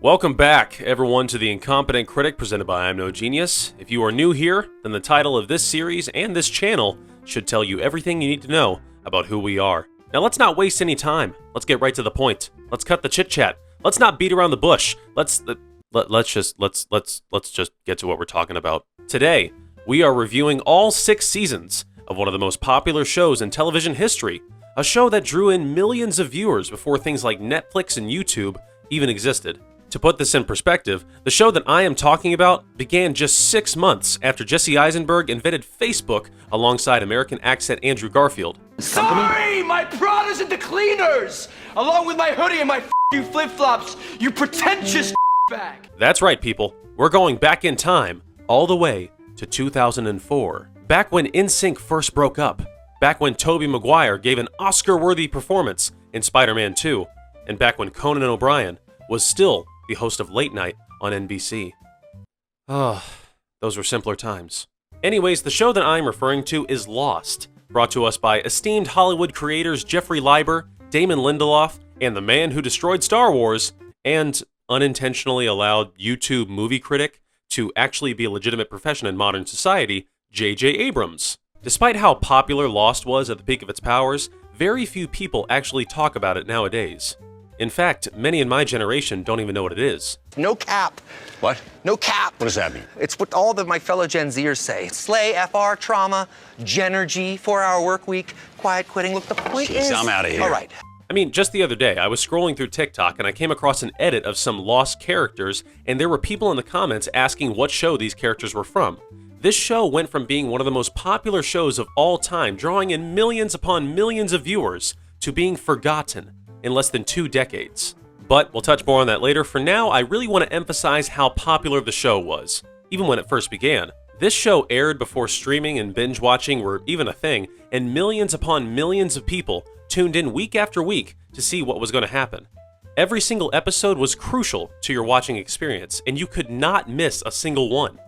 Welcome back, everyone, to The Incompetent Critic presented by I'm No Genius. If you are new here, then the title of this series and this channel should tell you everything you need to know about who we are. Now let's not waste any time. Let's get right to the point. Let's cut the chit-chat. Let's not beat around the bush. Let's just get to what we're talking about. Today, we are reviewing all 6 seasons of one of the most popular shows in television history, a show that drew in millions of viewers before things like Netflix and YouTube even existed. To put this in perspective, the show that I am talking about began just 6 months after Jesse Eisenberg invented Facebook alongside American accent Andrew Garfield. Sorry, my Prada's at the cleaners, along with my hoodie and my you flip-flops, you pretentious bag. That's right, people. We're going back in time, all the way to 2004. Back when NSYNC first broke up. Back when Tobey Maguire gave an Oscar-worthy performance in Spider-Man 2. And back when Conan O'Brien was still the host of Late Night on NBC. Those were simpler times. Anyways, the show that I'm referring to is Lost, brought to us by esteemed Hollywood creators Jeffrey Lieber, Damon Lindelof, and the man who destroyed Star Wars, and unintentionally allowed YouTube movie critic to actually be a legitimate profession in modern society, J.J. Abrams. Despite how popular Lost was at the peak of its powers, very few people actually talk about it nowadays. In fact, many in my generation don't even know what it is. No cap. What? No cap. What does that mean? It's what all my fellow Gen Zers say. Slay, FR, trauma, Genergy, 4-hour work week, quiet quitting. Look, the point is... I'm out of here. All right. I mean, just the other day, I was scrolling through TikTok and I came across an edit of some Lost characters, and there were people in the comments asking what show these characters were from. This show went from being one of the most popular shows of all time, drawing in millions upon millions of viewers, to being forgotten in less than 2 decades. But we'll touch more on that later. For now, I really want to emphasize how popular the show was, even when it first began. This show aired before streaming and binge watching were even a thing, and millions upon millions of people tuned in week after week to see what was going to happen. Every single episode was crucial to your watching experience, and you could not miss a single one.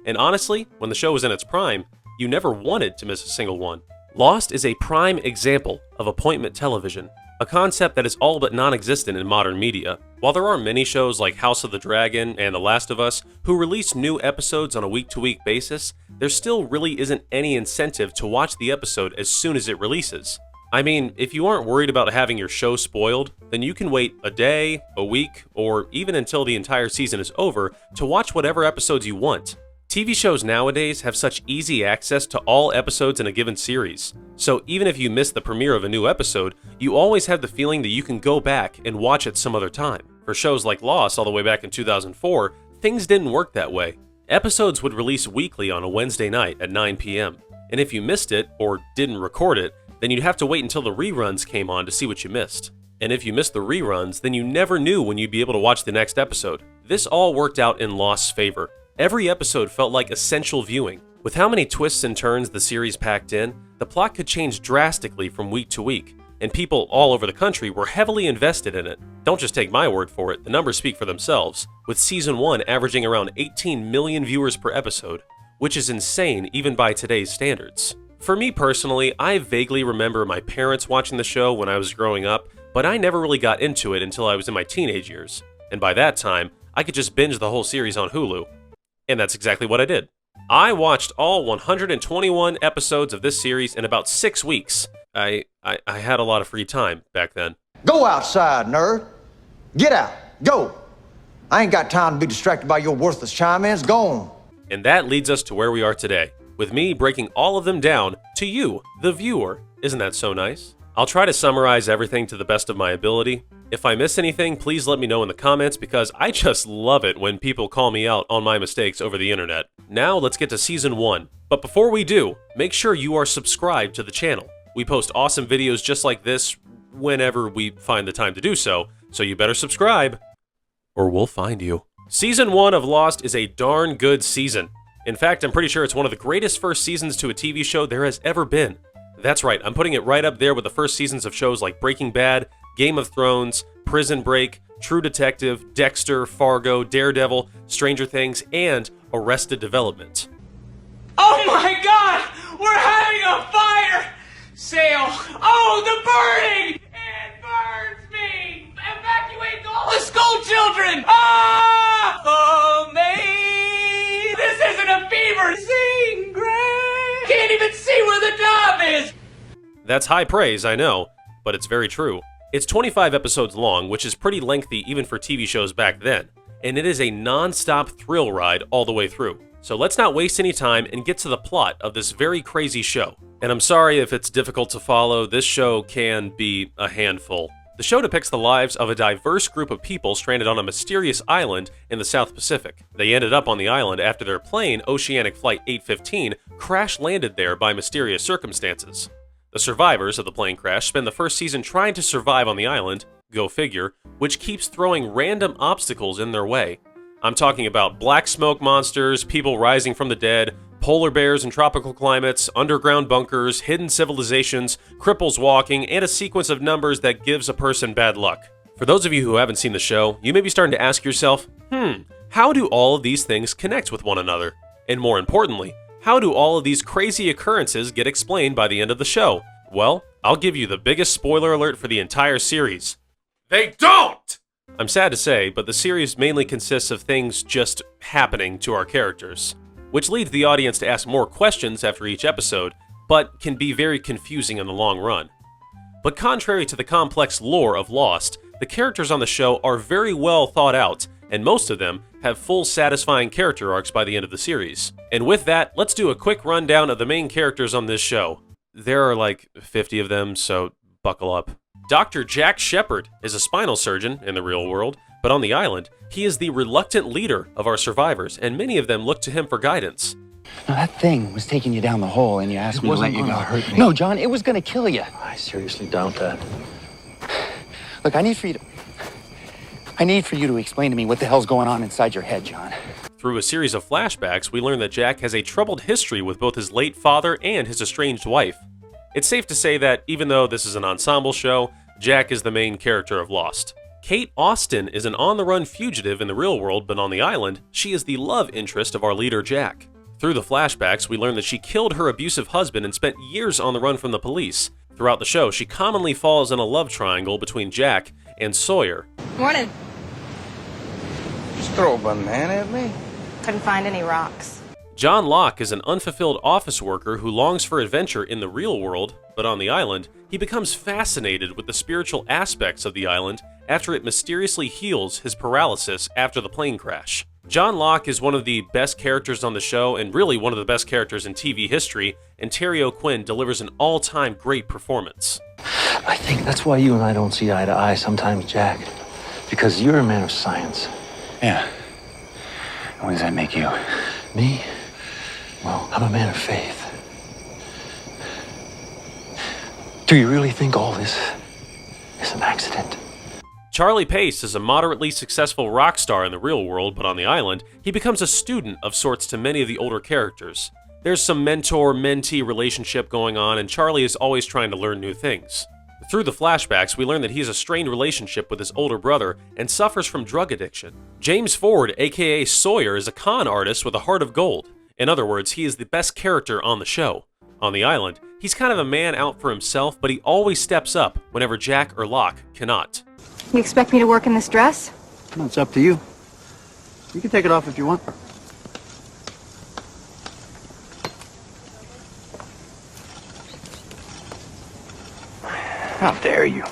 And honestly, when the show was in its prime, you never wanted to miss a single one. Lost is a prime example of appointment television, a concept that is all but non-existent in modern media. While there are many shows like House of the Dragon and The Last of Us who release new episodes on a week-to-week basis, there still really isn't any incentive to watch the episode as soon as it releases. I mean, if you aren't worried about having your show spoiled, then you can wait a day, a week, or even until the entire season is over to watch whatever episodes you want. TV shows nowadays have such easy access to all episodes in a given series, so even if you miss the premiere of a new episode, you always have the feeling that you can go back and watch it some other time. For shows like Lost all the way back in 2004, things didn't work that way. Episodes would release weekly on a Wednesday night at 9 p.m., and if you missed it or didn't record it, then you'd have to wait until the reruns came on to see what you missed. And if you missed the reruns, then you never knew when you'd be able to watch the next episode. This all worked out in Lost's favor. Every episode felt like essential viewing. With how many twists and turns the series packed in, the plot could change drastically from week to week, and people all over the country were heavily invested in it. Don't just take my word for it, the numbers speak for themselves, with Season 1 averaging around 18 million viewers per episode, which is insane even by today's standards. For me personally, I vaguely remember my parents watching the show when I was growing up, but I never really got into it until I was in my teenage years, and by that time, I could just binge the whole series on Hulu. And that's exactly what I did. I watched all 121 episodes of this series in about 6 weeks. I had a lot of free time back then. Go outside, nerd. Get out. Go. I ain't got time to be distracted by your worthless chime-ins. Go on. And that leads us to where we are today, with me breaking all of them down to you, the viewer. Isn't that so nice? I'll try to summarize everything to the best of my ability. If I miss anything, please let me know in the comments because I just love it when people call me out on my mistakes over the internet. Now let's get to Season 1. But before we do, make sure you are subscribed to the channel. We post awesome videos just like this whenever we find the time to do so you better subscribe or we'll find you. Season 1 of Lost is a darn good season. In fact, I'm pretty sure it's one of the greatest first seasons to a TV show there has ever been. That's right, I'm putting it right up there with the first seasons of shows like Breaking Bad, Game of Thrones, Prison Break, True Detective, Dexter, Fargo, Daredevil, Stranger Things, and Arrested Development. Oh my God! We're having a fire sale! Oh, the burning! It burns me! Evacuate all the school children! children! Ah! Oh, me! This isn't a fever! Sing, Gray! Can't even see where the knob is! That's high praise, I know, but it's very true. It's 25 episodes long, which is pretty lengthy even for TV shows back then, and it is a non-stop thrill ride all the way through. So let's not waste any time and get to the plot of this very crazy show. And I'm sorry if it's difficult to follow, this show can be a handful. The show depicts the lives of a diverse group of people stranded on a mysterious island in the South Pacific. They ended up on the island after their plane, Oceanic Flight 815, crash-landed there by mysterious circumstances. The survivors of the plane crash spend the first season trying to survive on the island, go figure, which keeps throwing random obstacles in their way. I'm talking about black smoke monsters, people rising from the dead, polar bears in tropical climates, underground bunkers, hidden civilizations, cripples walking, and a sequence of numbers that gives a person bad luck. For those of you who haven't seen the show, you may be starting to ask yourself, how do all of these things connect with one another? And more importantly, how do all of these crazy occurrences get explained by the end of the show? Well, I'll give you the biggest spoiler alert for the entire series. They don't! I'm sad to say, but the series mainly consists of things just happening to our characters, which leads the audience to ask more questions after each episode, but can be very confusing in the long run. But contrary to the complex lore of Lost, the characters on the show are very well thought out, and most of them have full satisfying character arcs by the end of the series. And with that, let's do a quick rundown of the main characters on this show. There are like 50 of them, so buckle up. Dr. Jack Shepard is a spinal surgeon in the real world, but on the island, he is the reluctant leader of our survivors, and many of them look to him for guidance. No, that thing was taking you down the hole, and you asked me to let you go. Hurt me. No, John, it was gonna kill you. I seriously doubt that. Look, I need for you to explain to me what the hell's going on inside your head, John. Through a series of flashbacks, we learn that Jack has a troubled history with both his late father and his estranged wife. It's safe to say that, even though this is an ensemble show, Jack is the main character of Lost. Kate Austin is an on-the-run fugitive in the real world, but on the island, she is the love interest of our leader Jack. Through the flashbacks, we learn that she killed her abusive husband and spent years on the run from the police. Throughout the show, she commonly falls in a love triangle between Jack and Sawyer. Morning. Just throw a banana at me? Couldn't find any rocks. John Locke is an unfulfilled office worker who longs for adventure in the real world, but on the island, he becomes fascinated with the spiritual aspects of the island after it mysteriously heals his paralysis after the plane crash. John Locke is one of the best characters on the show and really one of the best characters in TV history, and Terry O'Quinn delivers an all-time great performance. I think that's why you and I don't see eye to eye sometimes, Jack. Because you're a man of science. Yeah. And what does that make you? Me? Well, I'm a man of faith. Do you really think all this is an accident? Charlie Pace is a moderately successful rock star in the real world, but on the island, he becomes a student of sorts to many of the older characters. There's some mentor-mentee relationship going on, and Charlie is always trying to learn new things. Through the flashbacks, we learn that he has a strained relationship with his older brother and suffers from drug addiction. James Ford, aka Sawyer, is a con artist with a heart of gold. In other words, he is the best character on the show. On the island, he's kind of a man out for himself, but he always steps up whenever Jack or Locke cannot. You expect me to work in this dress? No, it's up to you. You can take it off if you want. How dare you?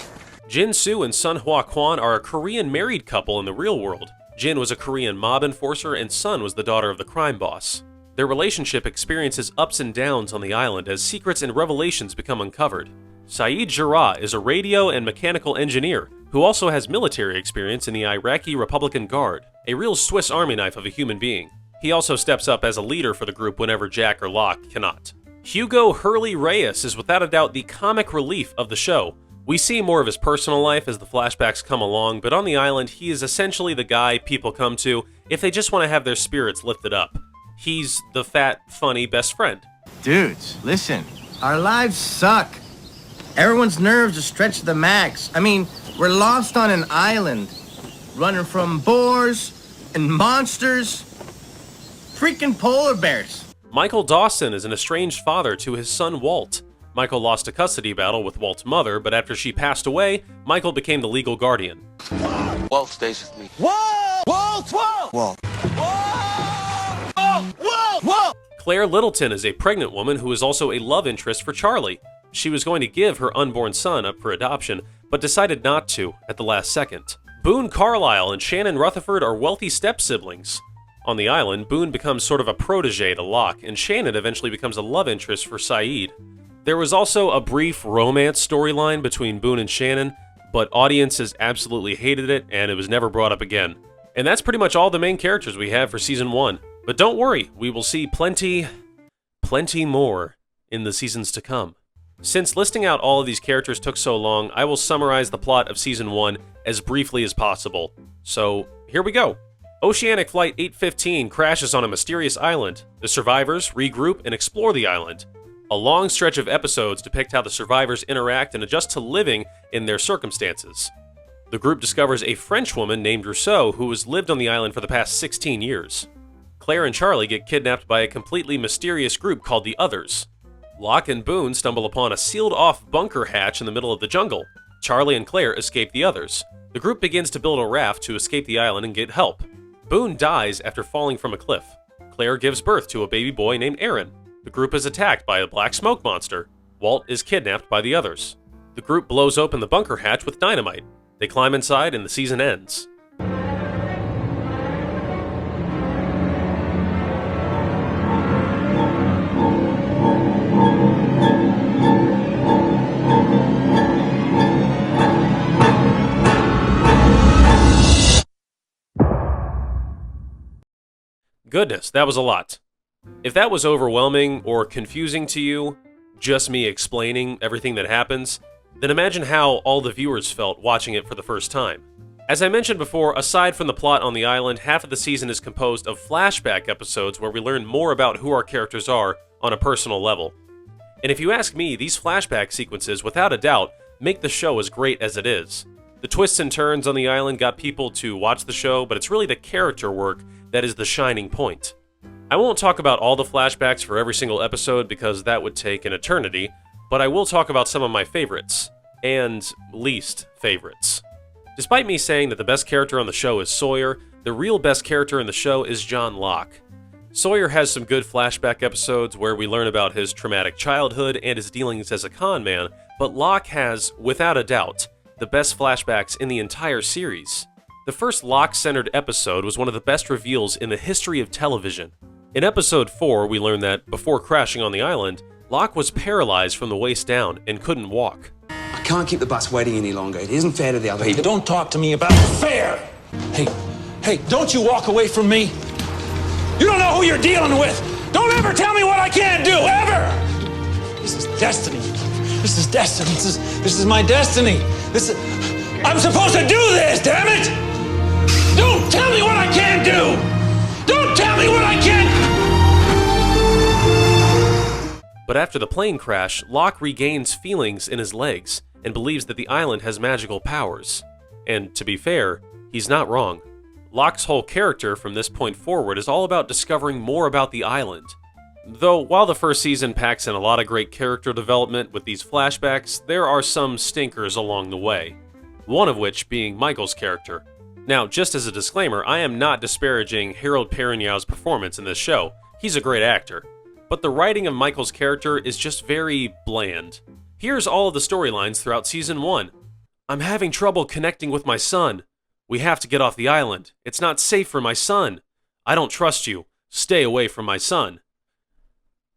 Jin Soo and Sun Hwa Kwon are a Korean married couple in the real world. Jin was a Korean mob enforcer and Sun was the daughter of the crime boss. Their relationship experiences ups and downs on the island as secrets and revelations become uncovered. Saeed Jarrah is a radio and mechanical engineer who also has military experience in the Iraqi Republican Guard, a real Swiss Army knife of a human being. He also steps up as a leader for the group whenever Jack or Locke cannot. Hugo Hurley Reyes is without a doubt the comic relief of the show. We see more of his personal life as the flashbacks come along, but on the island, he is essentially the guy people come to if they just want to have their spirits lifted up. He's the fat, funny best friend. Dudes, listen. Our lives suck. Everyone's nerves are stretched to the max. I mean, we're lost on an island, running from boars and monsters, freaking polar bears. Michael Dawson is an estranged father to his son Walt. Michael lost a custody battle with Walt's mother, but after she passed away, Michael became the legal guardian. Walt stays with me. Whoa! Walt! Whoa! Whoa! Whoa! Whoa! Whoa! Claire Littleton is a pregnant woman who is also a love interest for Charlie. She was going to give her unborn son up for adoption, but decided not to at the last second. Boone Carlyle and Shannon Rutherford are wealthy step-siblings. On the island, Boone becomes sort of a protege to Locke, and Shannon eventually becomes a love interest for Saeed. There was also a brief romance storyline between Boone and Shannon, but audiences absolutely hated it, and it was never brought up again. And that's pretty much all the main characters we have for Season 1. But don't worry, we will see plenty more in the seasons to come. Since listing out all of these characters took so long, I will summarize the plot of Season 1 as briefly as possible. So, here we go. Oceanic Flight 815 crashes on a mysterious island. The survivors regroup and explore the island. A long stretch of episodes depict how the survivors interact and adjust to living in their circumstances. The group discovers a French woman named Rousseau who has lived on the island for the past 16 years. Claire and Charlie get kidnapped by a completely mysterious group called the Others. Locke and Boone stumble upon a sealed-off bunker hatch in the middle of the jungle. Charlie and Claire escape the Others. The group begins to build a raft to escape the island and get help. Boone dies after falling from a cliff. Claire gives birth to a baby boy named Aaron. The group is attacked by a black smoke monster. Walt is kidnapped by the Others. The group blows open the bunker hatch with dynamite. They climb inside and the season ends. Goodness, that was a lot. If that was overwhelming or confusing to you, just me explaining everything that happens, then imagine how all the viewers felt watching it for the first time. As I mentioned before, aside from the plot on the island, half of the season is composed of flashback episodes where we learn more about who our characters are on a personal level. And if you ask me, these flashback sequences, without a doubt, make the show as great as it is. The twists and turns on the island got people to watch the show, but it's really the character work that is the shining point. I won't talk about all the flashbacks for every single episode because that would take an eternity, but I will talk about some of my favorites, and least favorites. Despite me saying that the best character on the show is Sawyer, the real best character in the show is John Locke. Sawyer has some good flashback episodes where we learn about his traumatic childhood and his dealings as a con man, but Locke has, without a doubt, the best flashbacks in the entire series. The first Locke-centered episode was one of the best reveals in the history of television. In episode 4, we learn that, before crashing on the island, Locke was paralyzed from the waist down and couldn't walk. I can't keep the bus waiting any longer. It isn't fair to the other people. Don't talk to me about fair! Hey, don't you walk away from me! You don't know who you're dealing with! Don't ever tell me what I can't do, ever! This is destiny. This is destiny. This is my destiny. I'm supposed to do this, damn it! Don't tell me what I can't do! Don't tell me what I can't... But after the plane crash, Locke regains feelings in his legs and believes that the island has magical powers. And to be fair, he's not wrong. Locke's whole character from this point forward is all about discovering more about the island. Though while the first season packs in a lot of great character development with these flashbacks, there are some stinkers along the way. One of which being Michael's character. Now, just as a disclaimer, I am not disparaging Harold Perrineau's performance in this show. He's a great actor. But the writing of Michael's character is just very bland. Here's all of the storylines throughout Season 1. I'm having trouble connecting with my son. We have to get off the island. It's not safe for my son. I don't trust you. Stay away from my son.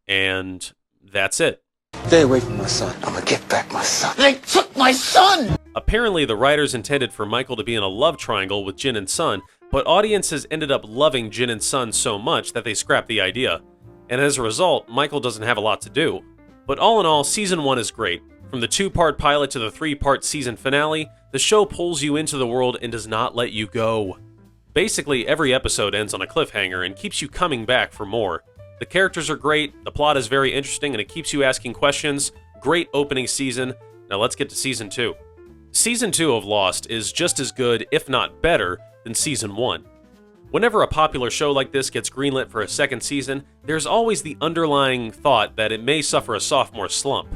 And that's it. Stay away from my son. I'm gonna get back my son. They took my son! Apparently, the writers intended for Michael to be in a love triangle with Jin and Sun, but audiences ended up loving Jin and Sun so much that they scrapped the idea. And as a result, Michael doesn't have a lot to do. But all in all, Season 1 is great. From the 2-part pilot to the 3-part season finale, the show pulls you into the world and does not let you go. Basically, every episode ends on a cliffhanger and keeps you coming back for more. The characters are great, the plot is very interesting, and it keeps you asking questions. Great opening season. Now let's get to Season 2. Season 2 of Lost is just as good, if not better, than Season 1. Whenever a popular show like this gets greenlit for a second season, there's always the underlying thought that it may suffer a sophomore slump.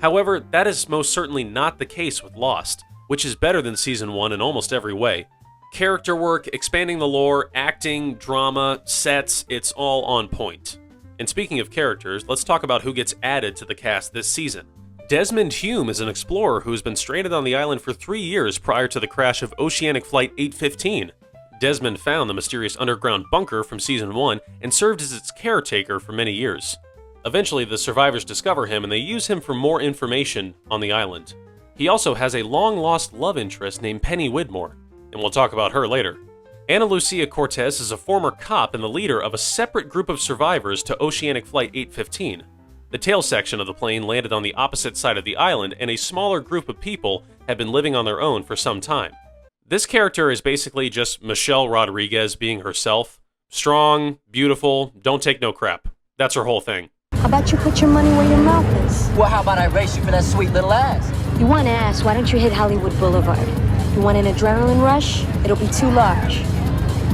However, that is most certainly not the case with Lost, which is better than Season 1 in almost every way. Character work, expanding the lore, acting, drama, sets, it's all on point. And speaking of characters, let's talk about who gets added to the cast this season. Desmond Hume is an explorer who has been stranded on the island for 3 years prior to the crash of Oceanic Flight 815. Desmond found the mysterious underground bunker from Season 1 and served as its caretaker for many years. Eventually, the survivors discover him and they use him for more information on the island. He also has a long-lost love interest named Penny Widmore, and we'll talk about her later. Ana Lucia Cortez is a former cop and the leader of a separate group of survivors to Oceanic Flight 815. The tail section of the plane landed on the opposite side of the island, and a smaller group of people had been living on their own for some time. This character is basically just Michelle Rodriguez being herself. Strong, beautiful, don't take no crap. That's her whole thing. How about you put your money where your mouth is? Well, how about I race you for that sweet little ass? You want ass, why don't you hit Hollywood Boulevard? You want an adrenaline rush? It'll be too large.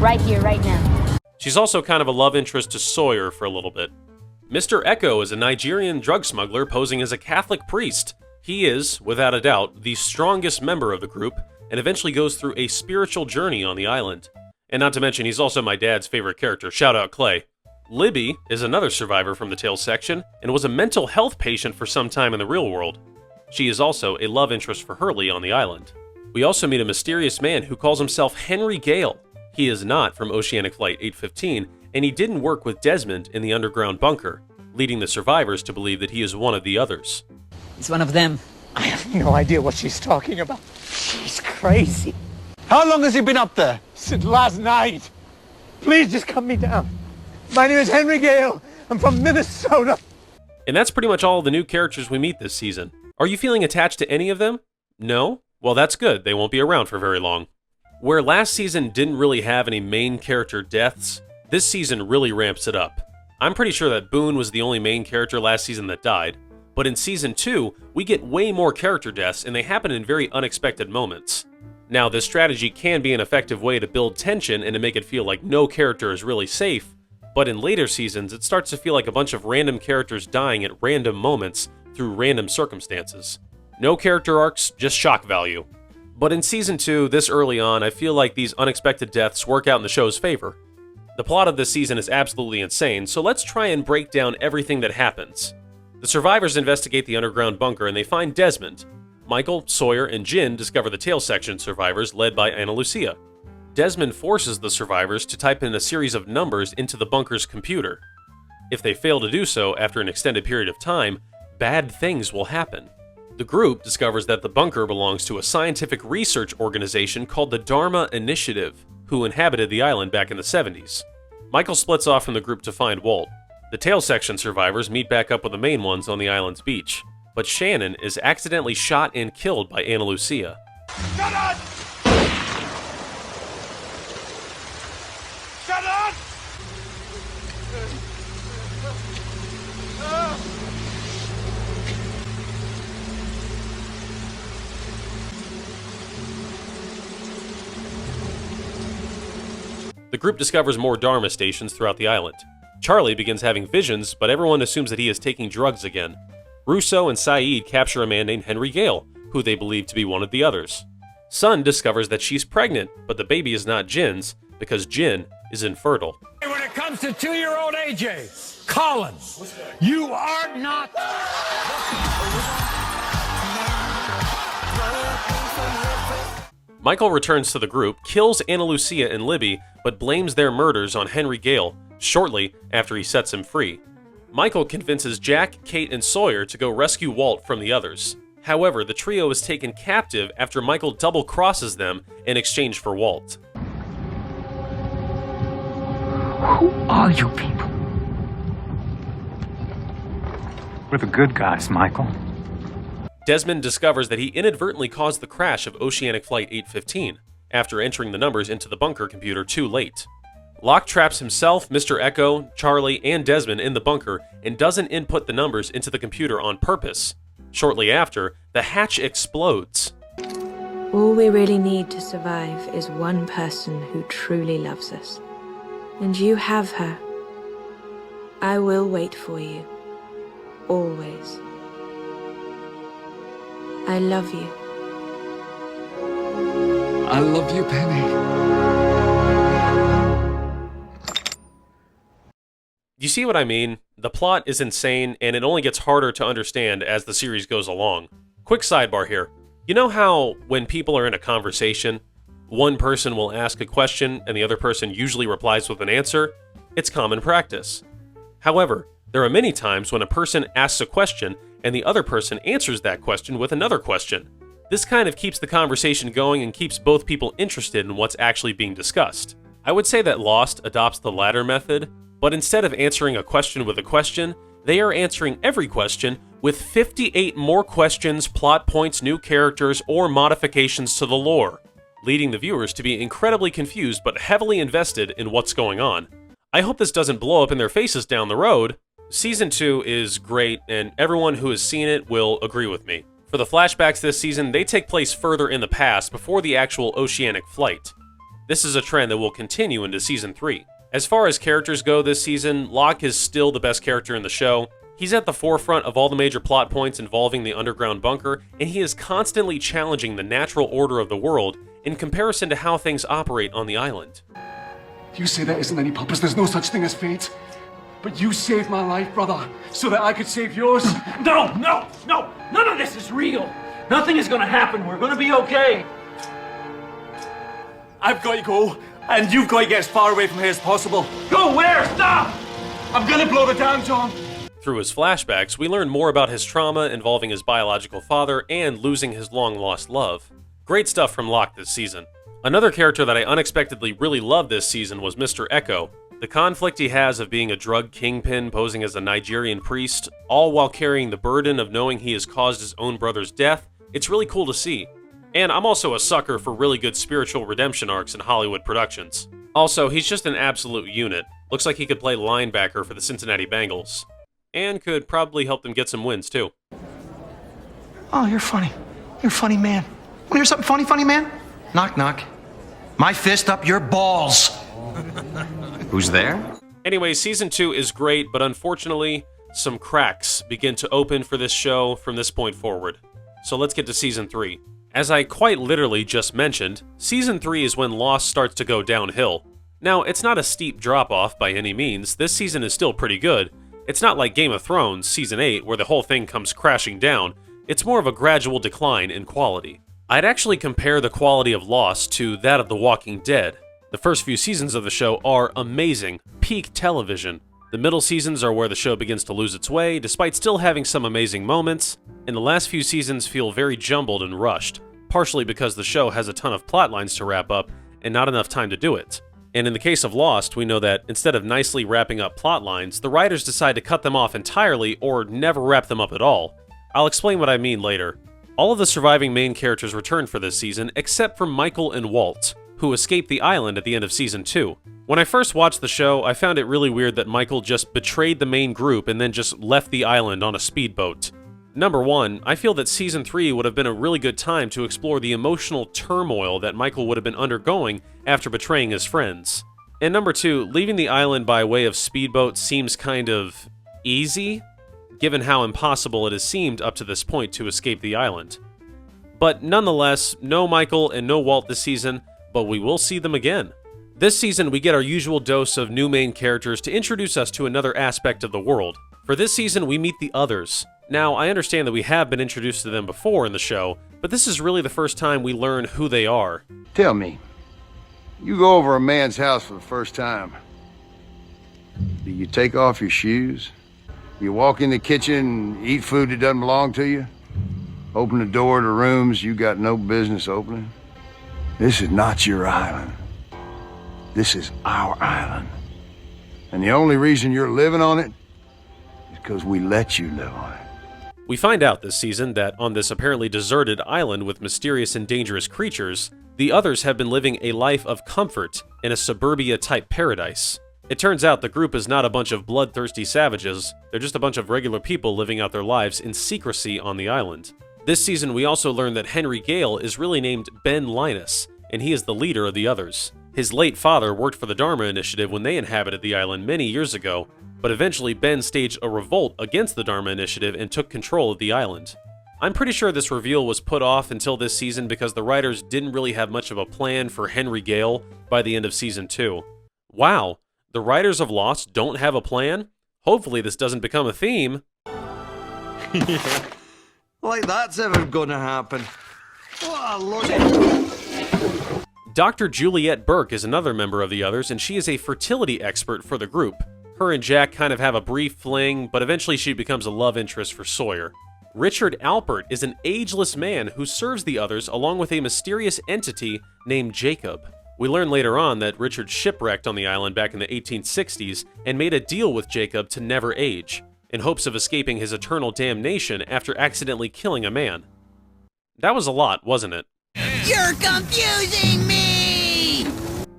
Right here, right now. She's also kind of a love interest to Sawyer for a little bit. Mr. Echo is a Nigerian drug smuggler posing as a Catholic priest. He is, without a doubt, the strongest member of the group, and eventually goes through a spiritual journey on the island. And not to mention, he's also my dad's favorite character. Shout out Clay. Libby is another survivor from the tail section, and was a mental health patient for some time in the real world. She is also a love interest for Hurley on the island. We also meet a mysterious man who calls himself Henry Gale. He is not from Oceanic Flight 815, and he didn't work with Desmond in the underground bunker, leading the survivors to believe that he is one of the others. It's one of them. I have no idea what she's talking about. She's crazy. How long has he been up there? Since last night. Please just cut me down. My name is Henry Gale. I'm from Minnesota. And that's pretty much all the new characters we meet this season. Are you feeling attached to any of them? No? Well, that's good. They won't be around for very long. Where last season didn't really have any main character deaths, this season really ramps it up. I'm pretty sure that Boone was the only main character last season that died, but in Season 2, we get way more character deaths and they happen in very unexpected moments. Now, this strategy can be an effective way to build tension and to make it feel like no character is really safe, but in later seasons, it starts to feel like a bunch of random characters dying at random moments through random circumstances. No character arcs, just shock value. But in Season 2, this early on, I feel like these unexpected deaths work out in the show's favor. The plot of this season is absolutely insane, so let's try and break down everything that happens. The survivors investigate the underground bunker and they find Desmond. Michael, Sawyer, and Jin discover the tail section survivors led by Ana Lucia. Desmond forces the survivors to type in a series of numbers into the bunker's computer. If they fail to do so after an extended period of time, bad things will happen. The group discovers that the bunker belongs to a scientific research organization called the Dharma Initiative, who inhabited the island back in the 70s. Michael splits off from the group to find Walt. The tail section survivors meet back up with the main ones on the island's beach, but Shannon is accidentally shot and killed by Ana Lucia. Shut up! Shut up! The group discovers more Dharma stations throughout the island. Charlie begins having visions, but everyone assumes that he is taking drugs again. Russo and Saeed capture a man named Henry Gale, who they believe to be one of the others. Sun discovers that she's pregnant, but the baby is not Jin's, because Jin is infertile. When it comes to 2-year-old AJ, Collins, you are not... Michael returns to the group, kills Ana Lucia and Libby, but blames their murders on Henry Gale shortly after he sets him free. Michael convinces Jack, Kate, and Sawyer to go rescue Walt from the others. However, the trio is taken captive after Michael double-crosses them in exchange for Walt. Who are you people? We're the good guys, Michael. Desmond discovers that he inadvertently caused the crash of Oceanic Flight 815 after entering the numbers into the bunker computer too late. Locke traps himself, Mr. Echo, Charlie, and Desmond in the bunker and doesn't input the numbers into the computer on purpose. Shortly after, the hatch explodes. All we really need to survive is one person who truly loves us. And you have her. I will wait for you. Always. I love you. I love you, Penny. You see what I mean? The plot is insane, and it only gets harder to understand as the series goes along. Quick sidebar here. You know how when people are in a conversation, one person will ask a question and the other person usually replies with an answer? It's common practice. However, there are many times when a person asks a question and the other person answers that question with another question. This kind of keeps the conversation going and keeps both people interested in what's actually being discussed. I would say that Lost adopts the latter method, but instead of answering a question with a question, they are answering every question with 58 more questions, plot points, new characters, or modifications to the lore, leading the viewers to be incredibly confused but heavily invested in what's going on. I hope this doesn't blow up in their faces down the road. Season 2 is great, and everyone who has seen it will agree with me. For the flashbacks this season, they take place further in the past before the actual oceanic flight. This is a trend that will continue into Season 3. As far as characters go this season, Locke is still the best character in the show. He's at the forefront of all the major plot points involving the underground bunker, and he is constantly challenging the natural order of the world in comparison to how things operate on the island. You say there isn't any purpose, there's no such thing as fate. But you saved my life, brother, so that I could save yours. No! None of this is real! Nothing is gonna happen. We're gonna be okay. I've got to go, and you've got to get as far away from here as possible. Go where? Stop! I'm gonna blow the dam, John. Through his flashbacks, we learn more about his trauma involving his biological father and losing his long-lost love. Great stuff from Locke this season. Another character that I unexpectedly really loved this season was Mr. Echo. The conflict he has of being a drug kingpin posing as a Nigerian priest, all while carrying the burden of knowing he has caused his own brother's death, it's really cool to see. And I'm also a sucker for really good spiritual redemption arcs in Hollywood productions. Also, he's just an absolute unit. Looks like he could play linebacker for the Cincinnati Bengals. And could probably help them get some wins, too. Oh, you're funny. You're a funny man. Want to hear something funny, man? Knock, knock. My fist up your balls. Who's there? Anyway, Season 2 is great, but unfortunately, some cracks begin to open for this show from this point forward. So let's get to Season 3. As I quite literally just mentioned, Season 3 is when Lost starts to go downhill. Now, it's not a steep drop-off by any means. This season is still pretty good. It's not like Game of Thrones Season 8, where the whole thing comes crashing down. It's more of a gradual decline in quality. I'd actually compare the quality of Lost to that of The Walking Dead. The first few seasons of the show are amazing, peak television. The middle seasons are where the show begins to lose its way, despite still having some amazing moments, and the last few seasons feel very jumbled and rushed, partially because the show has a ton of plot lines to wrap up and not enough time to do it. And in the case of Lost, we know that instead of nicely wrapping up plot lines, the writers decide to cut them off entirely or never wrap them up at all. I'll explain what I mean later. All of the surviving main characters return for this season, except for Michael and Walt, who escaped the island at the end of Season 2. When I first watched the show, I found it really weird that Michael just betrayed the main group and then just left the island on a speedboat. Number one, I feel that Season 3 would have been a really good time to explore the emotional turmoil that Michael would have been undergoing after betraying his friends. And number two, leaving the island by way of speedboat seems kind of easy, given how impossible it has seemed up to this point to escape the island. But nonetheless, no Michael and no Walt this season, but we will see them again. This season, we get our usual dose of new main characters to introduce us to another aspect of the world. For this season, we meet the Others. Now, I understand that we have been introduced to them before in the show, but this is really the first time we learn who they are. Tell me, you go over a man's house for the first time. Do you take off your shoes? You walk in the kitchen and eat food that doesn't belong to you? Open the door to rooms you got no business opening? This is not your island. This is our island. And the only reason you're living on it is because we let you live on it. We find out this season that on this apparently deserted island with mysterious and dangerous creatures, the Others have been living a life of comfort in a suburbia-type paradise. It turns out the group is not a bunch of bloodthirsty savages, they're just a bunch of regular people living out their lives in secrecy on the island. This season we also learn that Henry Gale is really named Ben Linus, and he is the leader of the Others. His late father worked for the Dharma Initiative when they inhabited the island many years ago, but eventually Ben staged a revolt against the Dharma Initiative and took control of the island. I'm pretty sure this reveal was put off until this season because the writers didn't really have much of a plan for Henry Gale by the end of season 2. Wow, the writers of Lost don't have a plan? Hopefully this doesn't become a theme. Yeah. Like that's ever gonna happen. What a load. Dr. Juliette Burke is another member of the others, and she is a fertility expert for the group. Her and Jack kind of have a brief fling, but eventually she becomes a love interest for Sawyer. Richard Alpert is an ageless man who serves the others along with a mysterious entity named Jacob. We learn later on that Richard shipwrecked on the island back in the 1860s and made a deal with Jacob to never age, in hopes of escaping his eternal damnation after accidentally killing a man. That was a lot, wasn't it? You're confusing me!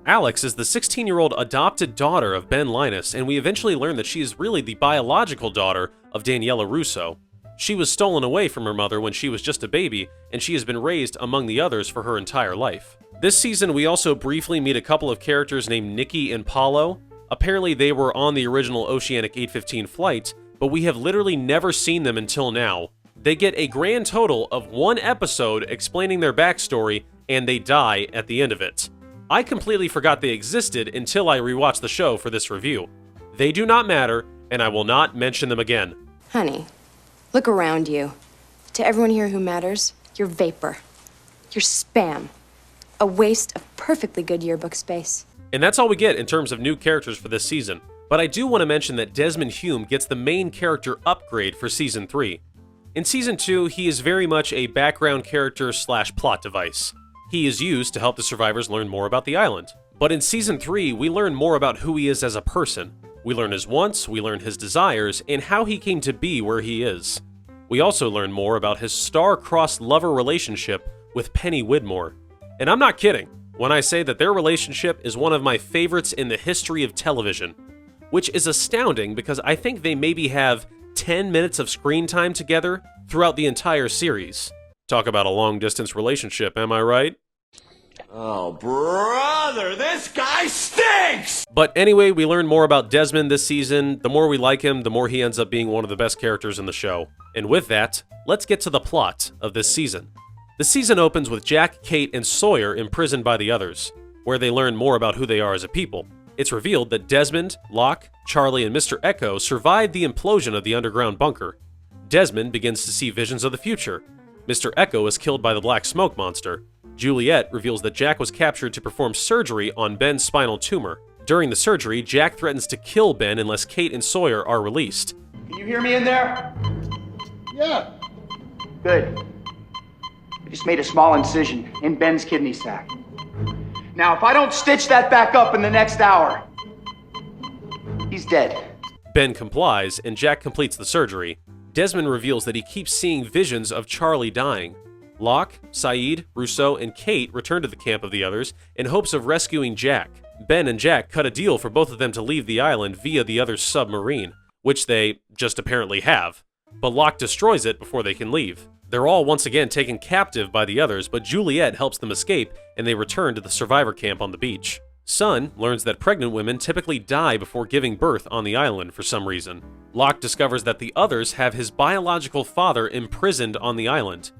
Alex is the 16-year-old adopted daughter of Ben Linus, and we eventually learn that she is really the biological daughter of Daniela Russo. She was stolen away from her mother when she was just a baby, and she has been raised among the others for her entire life. This season, we also briefly meet a couple of characters named Nikki and Paulo. Apparently, they were on the original Oceanic 815 flight, but we have literally never seen them until now. They get a grand total of 1 episode explaining their backstory, and they die at the end of it. I completely forgot they existed until I rewatched the show for this review. They do not matter, and I will not mention them again. Honey, look around you. To everyone here who matters, you're vapor. You're spam. A waste of perfectly good yearbook space. And that's all we get in terms of new characters for this season. But I do want to mention that Desmond Hume gets the main character upgrade for Season 3. In Season 2, he is very much a background character / plot device. He is used to help the survivors learn more about the island. But in Season 3, we learn more about who he is as a person. We learn his wants, we learn his desires, and how he came to be where he is. We also learn more about his star-crossed lover relationship with Penny Widmore. And I'm not kidding when I say that their relationship is one of my favorites in the history of television, which is astounding because I think they maybe have 10 minutes of screen time together throughout the entire series. Talk about a long-distance relationship, am I right? Oh, brother, this guy stinks! But anyway, we learn more about Desmond this season. The more we like him, the more he ends up being one of the best characters in the show. And with that, let's get to the plot of this season. The season opens with Jack, Kate, and Sawyer imprisoned by the others, where they learn more about who they are as a people. It's revealed that Desmond, Locke, Charlie, and Mr. Echo survived the implosion of the underground bunker. Desmond begins to see visions of the future. Mr. Echo is killed by the black smoke monster. Juliet reveals that Jack was captured to perform surgery on Ben's spinal tumor. During the surgery, Jack threatens to kill Ben unless Kate and Sawyer are released. Can you hear me in there? Yeah. Good. I just made a small incision in Ben's kidney sac. Now, if I don't stitch that back up in the next hour, he's dead. Ben complies, and Jack completes the surgery. Desmond reveals that he keeps seeing visions of Charlie dying. Locke, Saeed, Rousseau, and Kate return to the camp of the others in hopes of rescuing Jack. Ben and Jack cut a deal for both of them to leave the island via the other's submarine, which they just apparently have. But Locke destroys it before they can leave. They're all once again taken captive by the others, but Juliet helps them escape, and they return to the survivor camp on the beach. Sun learns that pregnant women typically die before giving birth on the island for some reason. Locke discovers that the others have his biological father imprisoned on the island.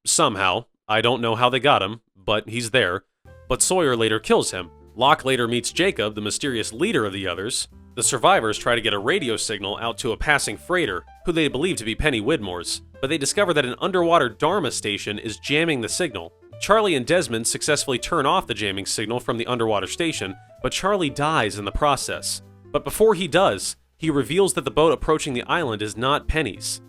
Somehow. I don't know how they got him, but he's there. But Sawyer later kills him. Locke later meets Jacob, the mysterious leader of the others. The survivors try to get a radio signal out to a passing freighter, who they believe to be Penny Widmore's, but they discover that an underwater Dharma station is jamming the signal. Charlie and Desmond successfully turn off the jamming signal from the underwater station, but Charlie dies in the process. But before he does, he reveals that the boat approaching the island is not Penny's.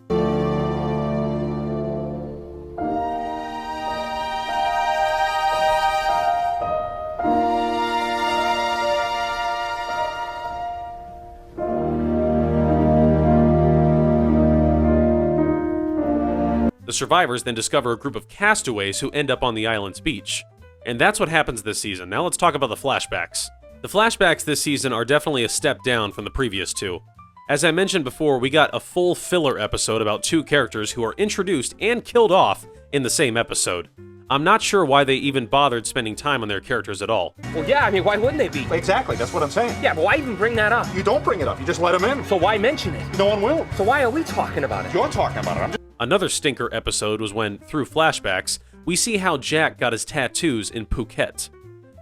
The survivors then discover a group of castaways who end up on the island's beach. And that's what happens this season. Now let's talk about the flashbacks. The flashbacks this season are definitely a step down from the previous two. As I mentioned before, we got a full filler episode about 2 characters who are introduced and killed off in the same episode. I'm not sure why they even bothered spending time on their characters at all. Well, yeah, I mean, why wouldn't they be? Exactly, that's what I'm saying. Yeah, but why even bring that up? You don't bring it up, you just let them in. So why mention it? No one will. So why are we talking about it? You're talking about it. Another stinker episode was when, through flashbacks, we see how Jack got his tattoos in Phuket.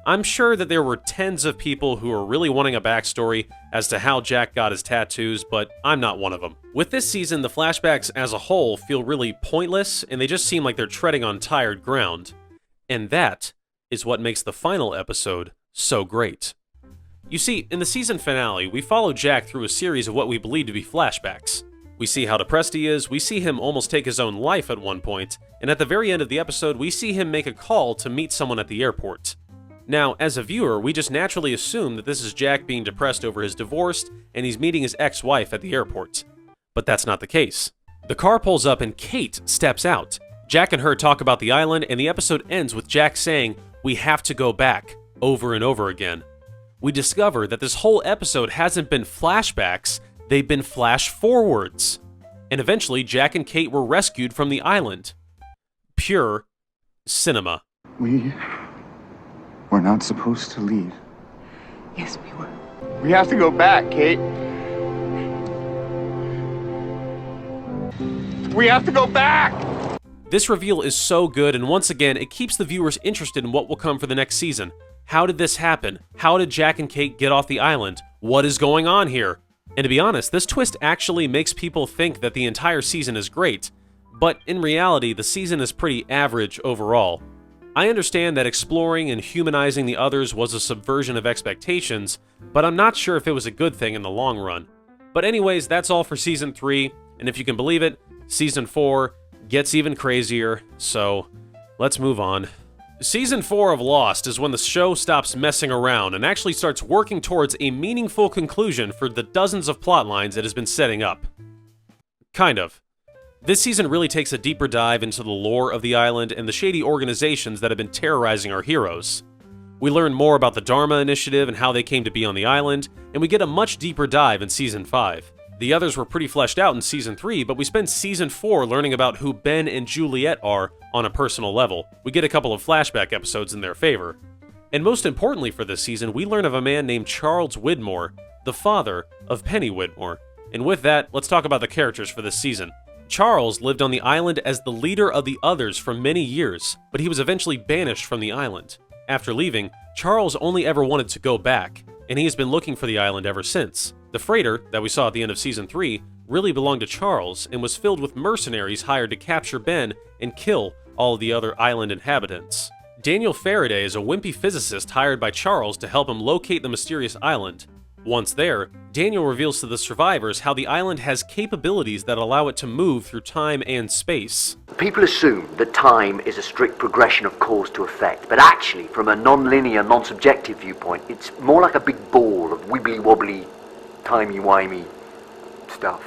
I'm sure that there were tens of people who were really wanting a backstory as to how Jack got his tattoos, but I'm not one of them. With this season, the flashbacks as a whole feel really pointless, and they just seem like they're treading on tired ground. And that is what makes the final episode so great. You see, in the season finale, we follow Jack through a series of what we believe to be flashbacks. We see how depressed he is, we see him almost take his own life at one point, and at the very end of the episode, we see him make a call to meet someone at the airport. Now, as a viewer, we just naturally assume that this is Jack being depressed over his divorce, and he's meeting his ex-wife at the airport. But that's not the case. The car pulls up and Kate steps out. Jack and her talk about the island, and the episode ends with Jack saying, "We have to go back," over and over again. We discover that this whole episode hasn't been flashbacks, they've been flash forwards. And eventually, Jack and Kate were rescued from the island. Pure cinema. We're not supposed to leave. Yes, we were. We have to go back, Kate. We have to go back! This reveal is so good, and once again, it keeps the viewers interested in what will come for the next season. How did this happen? How did Jack and Kate get off the island? What is going on here? And to be honest, this twist actually makes people think that the entire season is great, but in reality, the season is pretty average overall. I understand that exploring and humanizing the others was a subversion of expectations, but I'm not sure if it was a good thing in the long run. But anyways, that's all for Season 3, and if you can believe it, Season 4 gets even crazier, so let's move on. Season 4 of Lost is when the show stops messing around and actually starts working towards a meaningful conclusion for the dozens of plot lines it has been setting up. Kind of. This season really takes a deeper dive into the lore of the island and the shady organizations that have been terrorizing our heroes. We learn more about the Dharma Initiative and how they came to be on the island, and we get a much deeper dive in Season 5. The others were pretty fleshed out in Season 3, but we spend Season 4 learning about who Ben and Juliet are on a personal level. We get a couple of flashback episodes in their favor. And most importantly for this season, we learn of a man named Charles Widmore, the father of Penny Widmore. And with that, let's talk about the characters for this season. Charles lived on the island as the leader of the others for many years, but he was eventually banished from the island. After leaving, Charles only ever wanted to go back, and he has been looking for the island ever since. The freighter that we saw at the end of Season 3 really belonged to Charles and was filled with mercenaries hired to capture Ben and kill all of the other island inhabitants. Daniel Faraday is a wimpy physicist hired by Charles to help him locate the mysterious island. Once there, Daniel reveals to the survivors how the island has capabilities that allow it to move through time and space. People assume that time is a strict progression of cause to effect, but actually, from a non-linear, non-subjective viewpoint, it's more like a big ball of wibbly-wobbly, timey-wimey stuff.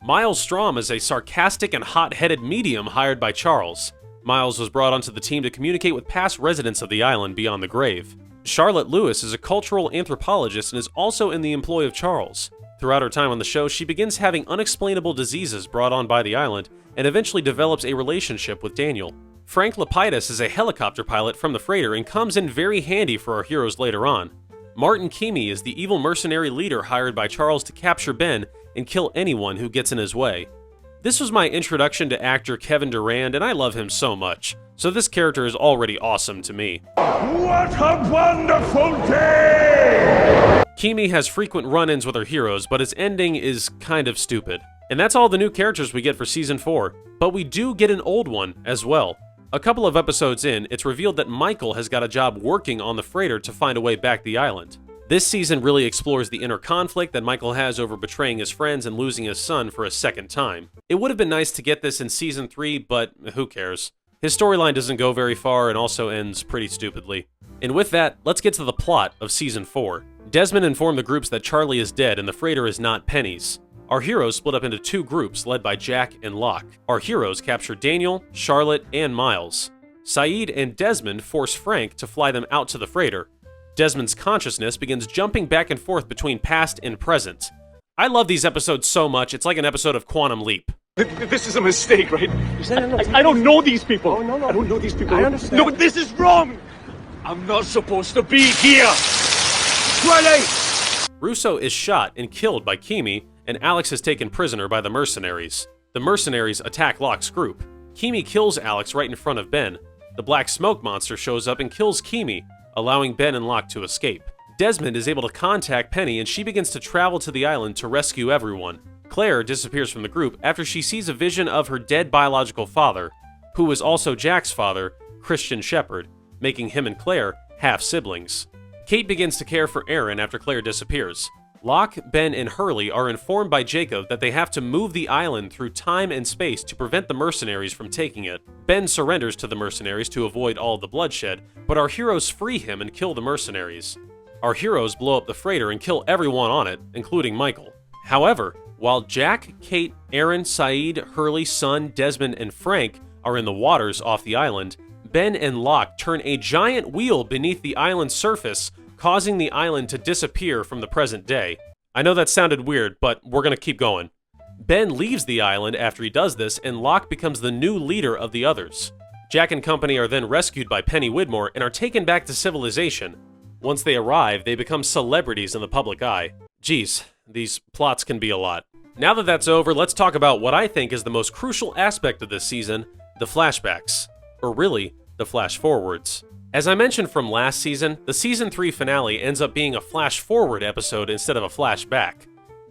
Miles Strom is a sarcastic and hot-headed medium hired by Charles. Miles was brought onto the team to communicate with past residents of the island beyond the grave. Charlotte Lewis is a cultural anthropologist and is also in the employ of Charles. Throughout her time on the show, she begins having unexplainable diseases brought on by the island and eventually develops a relationship with Daniel. Frank Lapidus is a helicopter pilot from the freighter and comes in very handy for our heroes later on. Martin Keamy is the evil mercenary leader hired by Charles to capture Ben and kill anyone who gets in his way. This was my introduction to actor Kevin Durand, and I love him so much, so this character is already awesome to me. What a wonderful day! Keamy has frequent run-ins with our heroes, but his ending is kind of stupid. And that's all the new characters we get for Season 4, but we do get an old one as well. A couple of episodes in, it's revealed that Michael has got a job working on the freighter to find a way back the island. This season really explores the inner conflict that Michael has over betraying his friends and losing his son for a second time. It would have been nice to get this in Season 3, but who cares? His storyline doesn't go very far and also ends pretty stupidly. And with that, let's get to the plot of Season 4. Desmond informed the groups that Charlie is dead and the freighter is not Penny's. Our heroes split up into two groups led by Jack and Locke. Our heroes capture Daniel, Charlotte, and Miles. Saeed and Desmond force Frank to fly them out to the freighter. Desmond's consciousness begins jumping back and forth between past and present. I love these episodes so much, it's like an episode of Quantum Leap. This is a mistake, right? I don't know these people. Oh, no. I don't know these people. I understand. No, but this is wrong. I'm not supposed to be here. Riley! Russo is shot and killed by Keamy, and Alex is taken prisoner by the mercenaries. The mercenaries attack Locke's group. Kimi kills Alex right in front of Ben. The black smoke monster shows up and kills Kimi, allowing Ben and Locke to escape. Desmond is able to contact Penny and she begins to travel to the island to rescue everyone. Claire disappears from the group after she sees a vision of her dead biological father, who was also Jack's father, Christian Shepherd, making him and Claire half-siblings. Kate begins to care for Aaron after Claire disappears. Locke, Ben, and Hurley are informed by Jacob that they have to move the island through time and space to prevent the mercenaries from taking it. Ben surrenders to the mercenaries to avoid all the bloodshed, but our heroes free him and kill the mercenaries. Our heroes blow up the freighter and kill everyone on it, including Michael. However, while Jack, Kate, Aaron, Saeed, Hurley, Sun, Desmond, and Frank are in the waters off the island, Ben and Locke turn a giant wheel beneath the island's surface, causing the island to disappear from the present day. I know that sounded weird, but we're gonna keep going. Ben leaves the island after he does this, and Locke becomes the new leader of the others. Jack and company are then rescued by Penny Widmore and are taken back to civilization. Once they arrive, they become celebrities in the public eye. Geez, these plots can be a lot. Now that that's over, let's talk about what I think is the most crucial aspect of this season, the flashbacks. Or really, the flash forwards. As I mentioned from last season, the Season 3 finale ends up being a flash-forward episode instead of a flashback.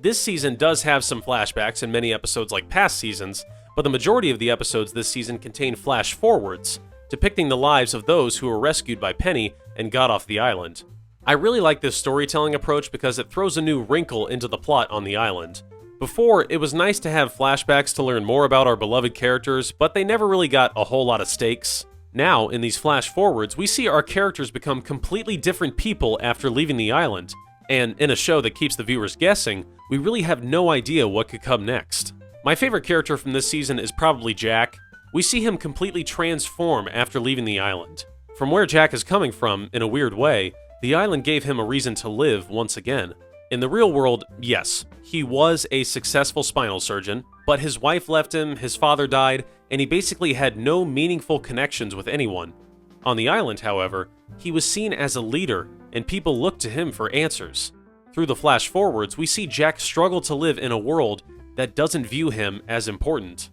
This season does have some flashbacks in many episodes like past seasons, but the majority of the episodes this season contain flash-forwards, depicting the lives of those who were rescued by Penny and got off the island. I really like this storytelling approach because it throws a new wrinkle into the plot on the island. Before, it was nice to have flashbacks to learn more about our beloved characters, but they never really got a whole lot of stakes. Now, in these flash forwards, we see our characters become completely different people after leaving the island, and in a show that keeps the viewers guessing, we really have no idea what could come next. My favorite character from this season is probably Jack. We see him completely transform after leaving the island. From where Jack is coming from, in a weird way, the island gave him a reason to live once again. In the real world, yes, he was a successful spinal surgeon, but his wife left him, his father died, and he basically had no meaningful connections with anyone. On the island, however, he was seen as a leader, and people looked to him for answers. Through the flash forwards, we see Jack struggle to live in a world that doesn't view him as important.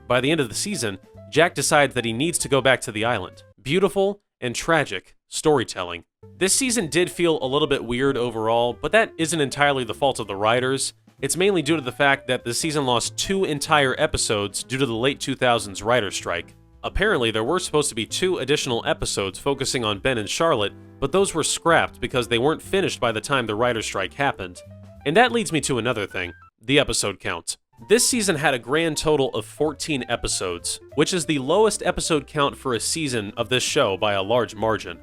By the end of the season, Jack decides that he needs to go back to the island. Beautiful and tragic storytelling. This season did feel a little bit weird overall, but that isn't entirely the fault of the writers. It's mainly due to the fact that the season lost 2 entire episodes due to the late 2000s writer's strike. Apparently, there were supposed to be 2 additional episodes focusing on Ben and Charlotte, but those were scrapped because they weren't finished by the time the writer's strike happened. And that leads me to another thing, the episode count. This season had a grand total of 14 episodes, which is the lowest episode count for a season of this show by a large margin.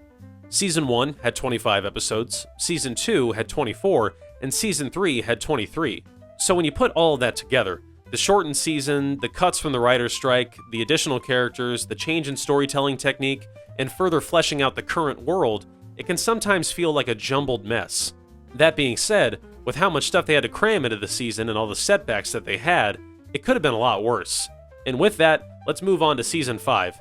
Season 1 had 25 episodes, Season 2 had 24, and Season 3 had 23. So when you put all of that together, the shortened season, the cuts from the writer's strike, the additional characters, the change in storytelling technique, and further fleshing out the current world, it can sometimes feel like a jumbled mess. That being said, with how much stuff they had to cram into the season and all the setbacks that they had, it could have been a lot worse. And with that, let's move on to Season 5.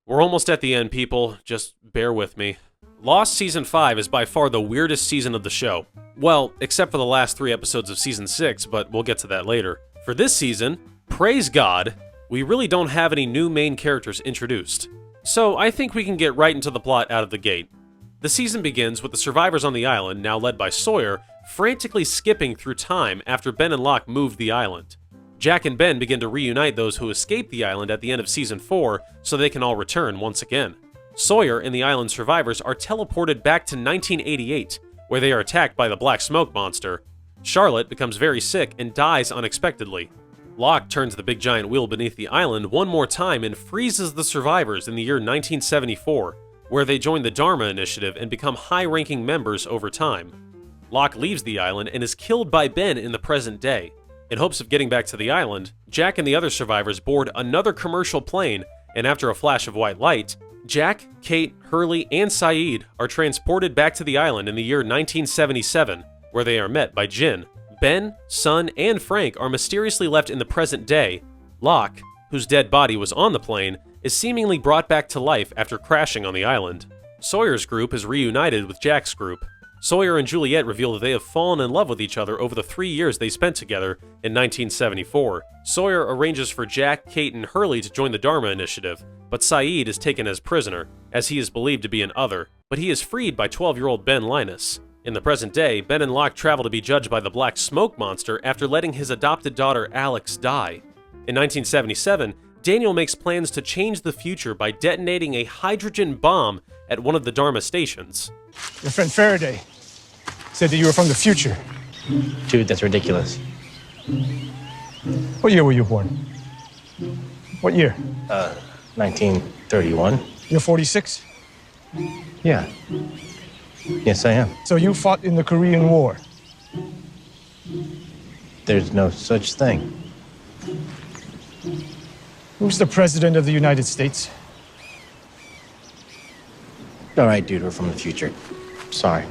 We're almost at the end, people, just bear with me. Lost Season 5 is by far the weirdest season of the show. Well, except for the last 3 episodes of Season 6, but we'll get to that later. For this season, praise God, we really don't have any new main characters introduced. So I think we can get right into the plot out of the gate. The season begins with the survivors on the island, now led by Sawyer, frantically skipping through time after Ben and Locke moved the island. Jack and Ben begin to reunite those who escaped the island at the end of Season 4 so they can all return once again. Sawyer and the island survivors are teleported back to 1988, where they are attacked by the black smoke monster. Charlotte becomes very sick and dies unexpectedly. Locke turns the big giant wheel beneath the island one more time and freezes the survivors in the year 1974, where they join the Dharma Initiative and become high-ranking members over time. Locke leaves the island and is killed by Ben in the present day. In hopes of getting back to the island, Jack and the other survivors board another commercial plane, and after a flash of white light, Jack, Kate, Hurley, and Saeed are transported back to the island in the year 1977, where they are met by Jin. Ben, Sun, and Frank are mysteriously left in the present day. Locke, whose dead body was on the plane, is seemingly brought back to life after crashing on the island. Sawyer's group is reunited with Jack's group. Sawyer and Juliet reveal that they have fallen in love with each other over the 3 years they spent together in 1974. Sawyer arranges for Jack, Kate, and Hurley to join the Dharma Initiative, but Saeed is taken as prisoner, as he is believed to be an other, but he is freed by 12-year-old Ben Linus. In the present day, Ben and Locke travel to be judged by the Black Smoke Monster after letting his adopted daughter Alex die. In 1977, Daniel makes plans to change the future by detonating a hydrogen bomb at one of the Dharma stations. Your friend Faraday said that you were from the future. Dude, that's ridiculous. What year were you born? What year? 1931. You're 46? Yeah. Yes, I am. So you fought in the Korean War? There's no such thing. Who's the President of the United States? All right, dude, we're from the future. Sorry.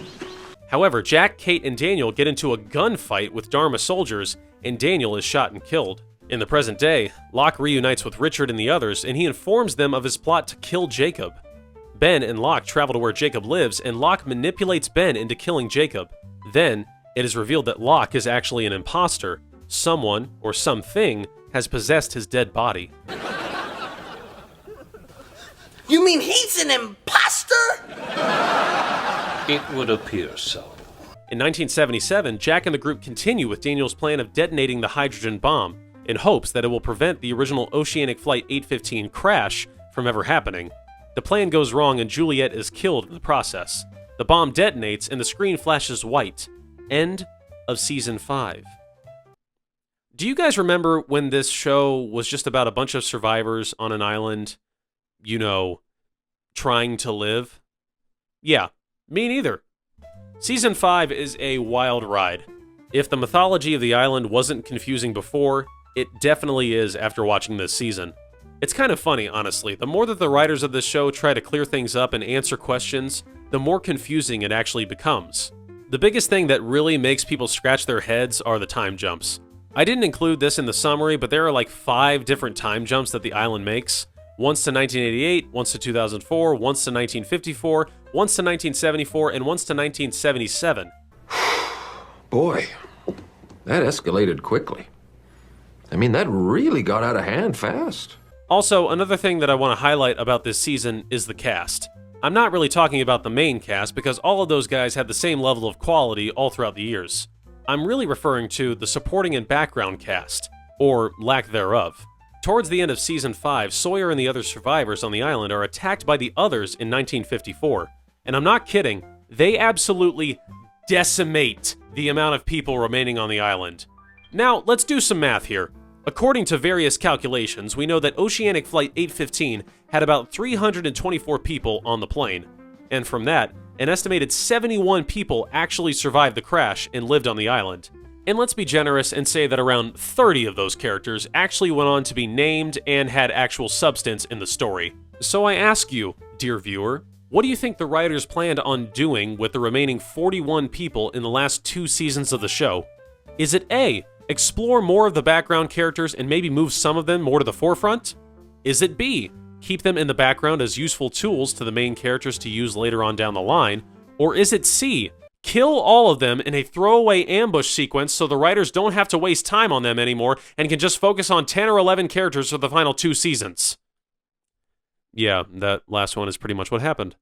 However, Jack, Kate, and Daniel get into a gunfight with Dharma soldiers, and Daniel is shot and killed. In the present day, Locke reunites with Richard and the others, and he informs them of his plot to kill Jacob. Ben and Locke travel to where Jacob lives, and Locke manipulates Ben into killing Jacob. Then, it is revealed that Locke is actually an imposter. Someone, or something, has possessed his dead body. You mean he's an imposter? It would appear so. In 1977, Jack and the group continue with Daniel's plan of detonating the hydrogen bomb, in hopes that it will prevent the original Oceanic Flight 815 crash from ever happening. The plan goes wrong and Juliet is killed in the process. The bomb detonates and the screen flashes white. End of Season 5. Do you guys remember when this show was just about a bunch of survivors on an island, you know, trying to live? Yeah, me neither. Season 5 is a wild ride. If the mythology of the island wasn't confusing before, it definitely is after watching this season. It's kind of funny, honestly. The more that the writers of this show try to clear things up and answer questions, the more confusing it actually becomes. The biggest thing that really makes people scratch their heads are the time jumps. I didn't include this in the summary, but there are like 5 different time jumps that the island makes. Once to 1988, once to 2004, once to 1954, once to 1974, and once to 1977. Boy, that escalated quickly. I mean, that really got out of hand fast. Also, another thing that I want to highlight about this season is the cast. I'm not really talking about the main cast because all of those guys had the same level of quality all throughout the years. I'm really referring to the supporting and background cast, or lack thereof. Towards the end of Season 5, Sawyer and the other survivors on the island are attacked by the others in 1954. And I'm not kidding, they absolutely decimate the amount of people remaining on the island. Now, let's do some math here. According to various calculations, we know that Oceanic Flight 815 had about 324 people on the plane. And from that, an estimated 71 people actually survived the crash and lived on the island. And let's be generous and say that around 30 of those characters actually went on to be named and had actual substance in the story. So I ask you, dear viewer, what do you think the writers planned on doing with the remaining 41 people in the last 2 seasons of the show? Is it A, explore more of the background characters and maybe move some of them more to the forefront? Is it B, keep them in the background as useful tools to the main characters to use later on down the line? Or is it C, kill all of them in a throwaway ambush sequence so the writers don't have to waste time on them anymore and can just focus on 10 or 11 characters for the final 2 seasons? Yeah, that last one is pretty much what happened.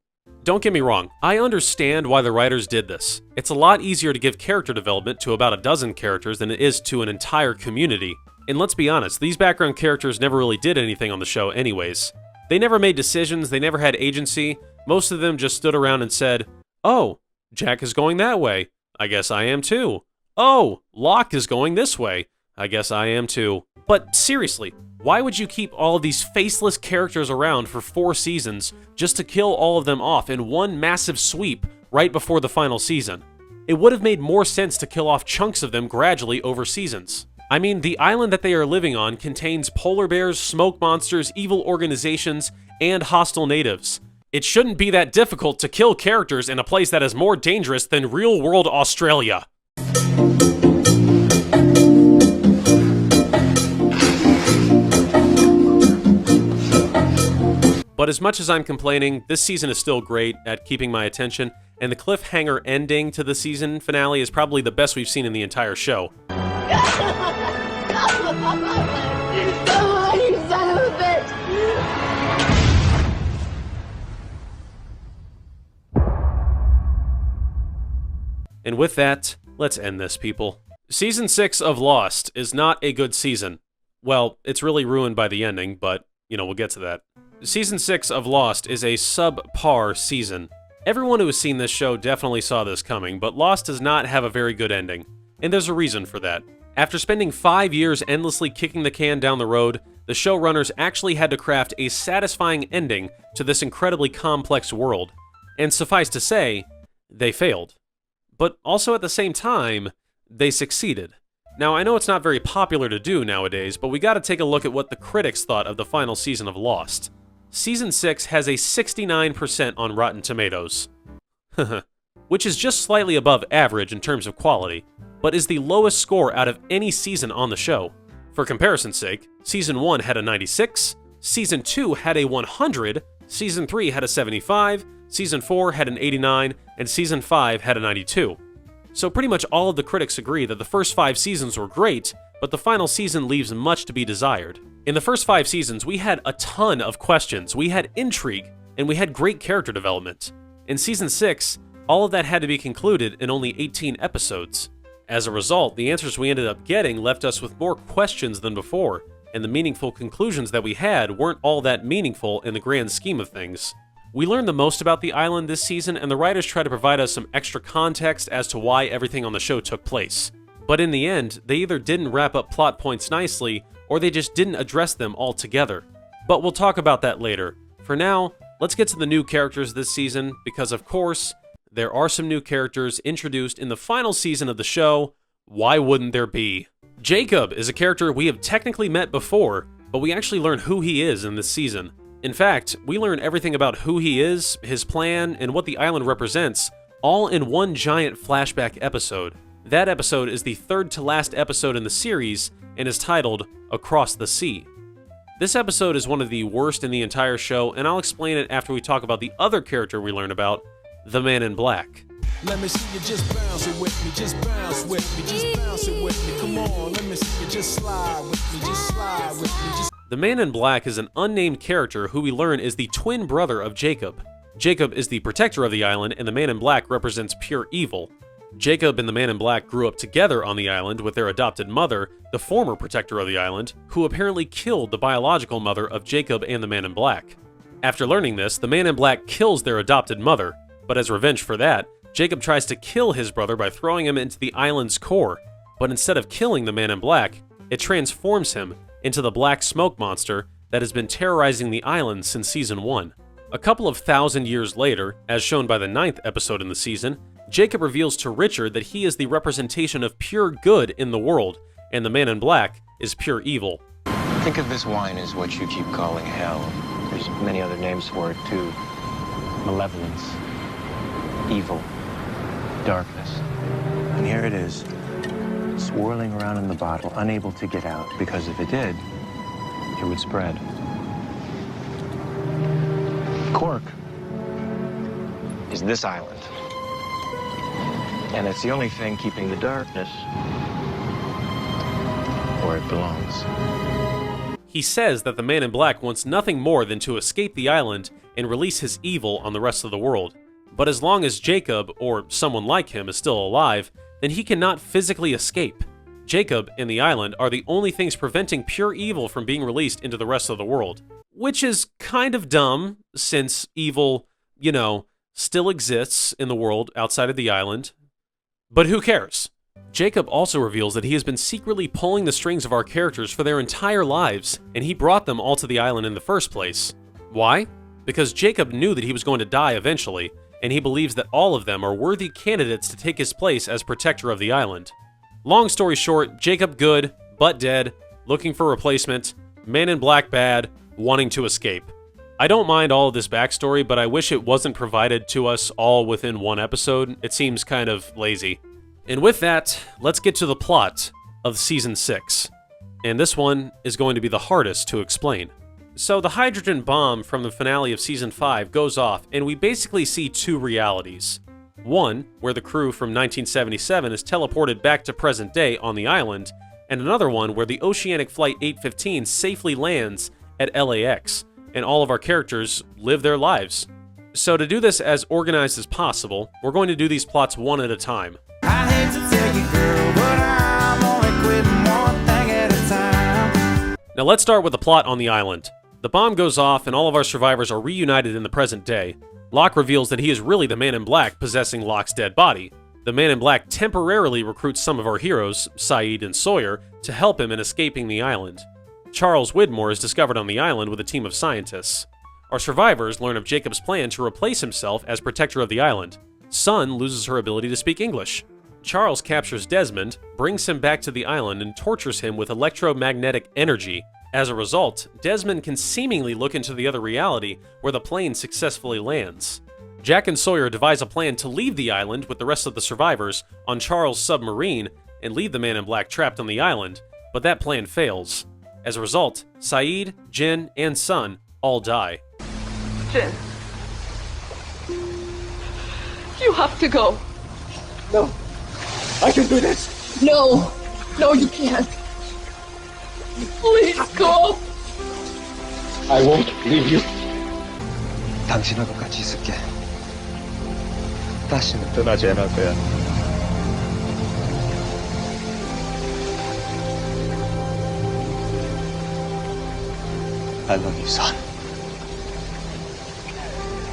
Don't get me wrong, I understand why the writers did this. It's a lot easier to give character development to about a dozen characters than it is to an entire community. And let's be honest, these background characters never really did anything on the show anyways. They never made decisions, they never had agency. Most of them just stood around and said, "Oh, Jack is going that way. I guess I am too. Oh, Locke is going this way. I guess I am too." But seriously, why would you keep all of these faceless characters around for 4 seasons just to kill all of them off in one massive sweep right before the final season? It would have made more sense to kill off chunks of them gradually over seasons. I mean, the island that they are living on contains polar bears, smoke monsters, evil organizations, and hostile natives. It shouldn't be that difficult to kill characters in a place that is more dangerous than real-world Australia. But as much as I'm complaining, this season is still great at keeping my attention, and the cliffhanger ending to the season finale is probably the best we've seen in the entire show. Come on, you son of a bitch! And with that, let's end this, people. Season 6 of Lost is not a good season. Well, it's really ruined by the ending, but, we'll get to that. Season 6 of Lost is a subpar season. Everyone who has seen this show definitely saw this coming, but Lost does not have a very good ending. And there's a reason for that. After spending 5 years endlessly kicking the can down the road, the showrunners actually had to craft a satisfying ending to this incredibly complex world. And suffice to say, they failed. But also at the same time, they succeeded. Now, I know it's not very popular to do nowadays, but we gotta take a look at what the critics thought of the final season of Lost. Season 6 has a 69% on Rotten Tomatoes. Which is just slightly above average in terms of quality, but is the lowest score out of any season on the show. For comparison's sake, Season 1 had a 96, Season 2 had a 100, Season 3 had a 75, Season 4 had an 89, and Season 5 had a 92. So pretty much all of the critics agree that the first 5 seasons were great, but the final season leaves much to be desired. In the first 5 seasons, we had a ton of questions, we had intrigue, and we had great character development. In Season 6, all of that had to be concluded in only 18 episodes. As a result, the answers we ended up getting left us with more questions than before, and the meaningful conclusions that we had weren't all that meaningful in the grand scheme of things. We learned the most about the island this season, and the writers try to provide us some extra context as to why everything on the show took place. But in the end, they either didn't wrap up plot points nicely, or they just didn't address them altogether. But we'll talk about that later. For now, let's get to the new characters this season, because of course, there are some new characters introduced in the final season of the show. Why wouldn't there be? Jacob is a character we have technically met before, but we actually learn who he is in this season. In fact, we learn everything about who he is, his plan, and what the island represents, all in one giant flashback episode. That episode is the third to last episode in the series and is titled Across the Sea. This episode is one of the worst in the entire show, and I'll explain it after we talk about the other character we learn about, the Man in Black. Let me see you just bounce it with me, just bounce with me, just bounce it with me. Come on, let me see you just slide with me, just slide with me. The Man in Black is an unnamed character who we learn is the twin brother of Jacob. Jacob is the protector of the island, and the Man in Black represents pure evil. Jacob and the Man in Black grew up together on the island with their adopted mother, the former protector of the island, who apparently killed the biological mother of Jacob and the Man in Black. After learning this, the Man in Black kills their adopted mother, but as revenge for that, Jacob tries to kill his brother by throwing him into the island's core, but instead of killing the Man in Black, it transforms him into the black smoke monster that has been terrorizing the island since Season 1. A couple of thousand years later, as shown by the 9th episode in the season, Jacob reveals to Richard that he is the representation of pure good in the world, and the Man in Black is pure evil. Think of this wine as what you keep calling hell. There's many other names for it too. Malevolence, evil, darkness. And here it is, swirling around in the bottle, unable to get out, because if it did, it would spread. Cork is this island. And it's the only thing keeping the darkness where it belongs. He says that the Man in Black wants nothing more than to escape the island and release his evil on the rest of the world. But as long as Jacob, or someone like him, is still alive, then he cannot physically escape. Jacob and the island are the only things preventing pure evil from being released into the rest of the world. Which is kind of dumb, since evil, still exists in the world outside of the island. But who cares? Jacob also reveals that he has been secretly pulling the strings of our characters for their entire lives, and he brought them all to the island in the first place. Why? Because Jacob knew that he was going to die eventually, and he believes that all of them are worthy candidates to take his place as protector of the island. Long story short, Jacob good, but dead, looking for replacement, Man in Black bad, wanting to escape. I don't mind all of this backstory, but I wish it wasn't provided to us all within one episode. It seems kind of lazy. And with that, let's get to the plot of Season 6. And this one is going to be the hardest to explain. So the hydrogen bomb from the finale of Season 5 goes off, and we basically see two realities. One, where the crew from 1977 is teleported back to present day on the island, and another one where the Oceanic Flight 815 safely lands at LAX, and all of our characters live their lives. So to do this as organized as possible, we're going to do these plots one at a time. I hate to tell you, girl, but I'm only quitting one thing at a time. Now let's start with the plot on the island. The bomb goes off and all of our survivors are reunited in the present day. Locke reveals that he is really the Man in Black possessing Locke's dead body. The Man in Black temporarily recruits some of our heroes, Saeed and Sawyer, to help him in escaping the island. Charles Widmore is discovered on the island with a team of scientists. Our survivors learn of Jacob's plan to replace himself as protector of the island. Sun loses her ability to speak English. Charles captures Desmond, brings him back to the island, and tortures him with electromagnetic energy. As a result, Desmond can seemingly look into the other reality where the plane successfully lands. Jack and Sawyer devise a plan to leave the island with the rest of the survivors on Charles' submarine and leave the Man in Black trapped on the island, but that plan fails. As a result, Saeed, Jin, and Sun all die. Jin, you have to go. No, I can do this. No, no, you can't. Please go. I won't leave you. 당신하고 같이 있을게. 다시는 떠나지 않을 거야. I love you, son.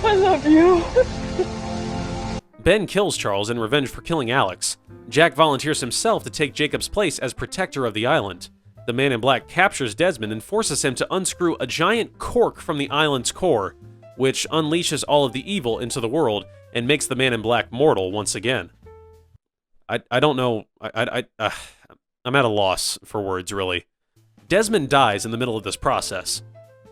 I love you. Ben kills Charles in revenge for killing Alex. Jack volunteers himself to take Jacob's place as protector of the island. The Man in Black captures Desmond and forces him to unscrew a giant cork from the island's core, which unleashes all of the evil into the world and makes the Man in Black mortal once again. I don't know. I'm at a loss for words, really. Desmond dies in the middle of this process.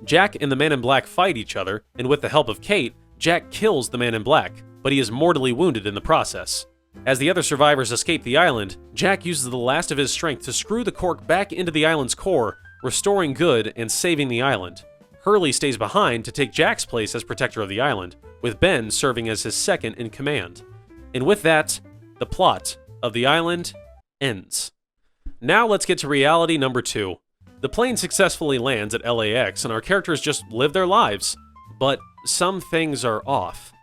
Jack and the Man in Black fight each other, and with the help of Kate, Jack kills the Man in Black, but he is mortally wounded in the process. As the other survivors escape the island, Jack uses the last of his strength to screw the cork back into the island's core, restoring good and saving the island. Hurley stays behind to take Jack's place as protector of the island, with Ben serving as his second in command. And with that, the plot of the island ends. Now let's get to reality number 2. The plane successfully lands at LAX and our characters just live their lives, but some things are off.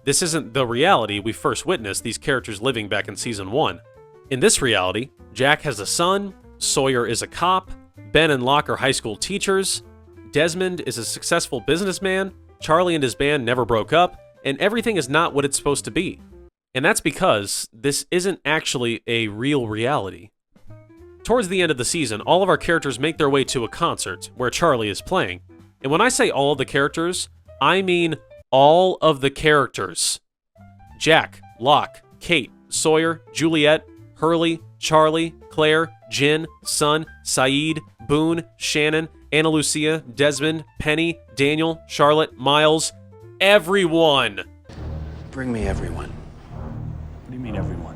This isn't the reality we first witnessed these characters living back in Season 1. In this reality, Jack has a son, Sawyer is a cop, Ben and Locke are high school teachers, Desmond is a successful businessman, Charlie and his band never broke up, and everything is not what it's supposed to be. And that's because this isn't actually a real reality. Towards the end of the season, all of our characters make their way to a concert where Charlie is playing. And when I say all of the characters, I mean all of the characters. Jack, Locke, Kate, Sawyer, Juliet, Hurley, Charlie, Claire, Jin, Sun, Saeed, Boone, Shannon, Ana Lucia, Desmond, Penny, Daniel, Charlotte, Miles, everyone. Bring me everyone. What do you mean, everyone?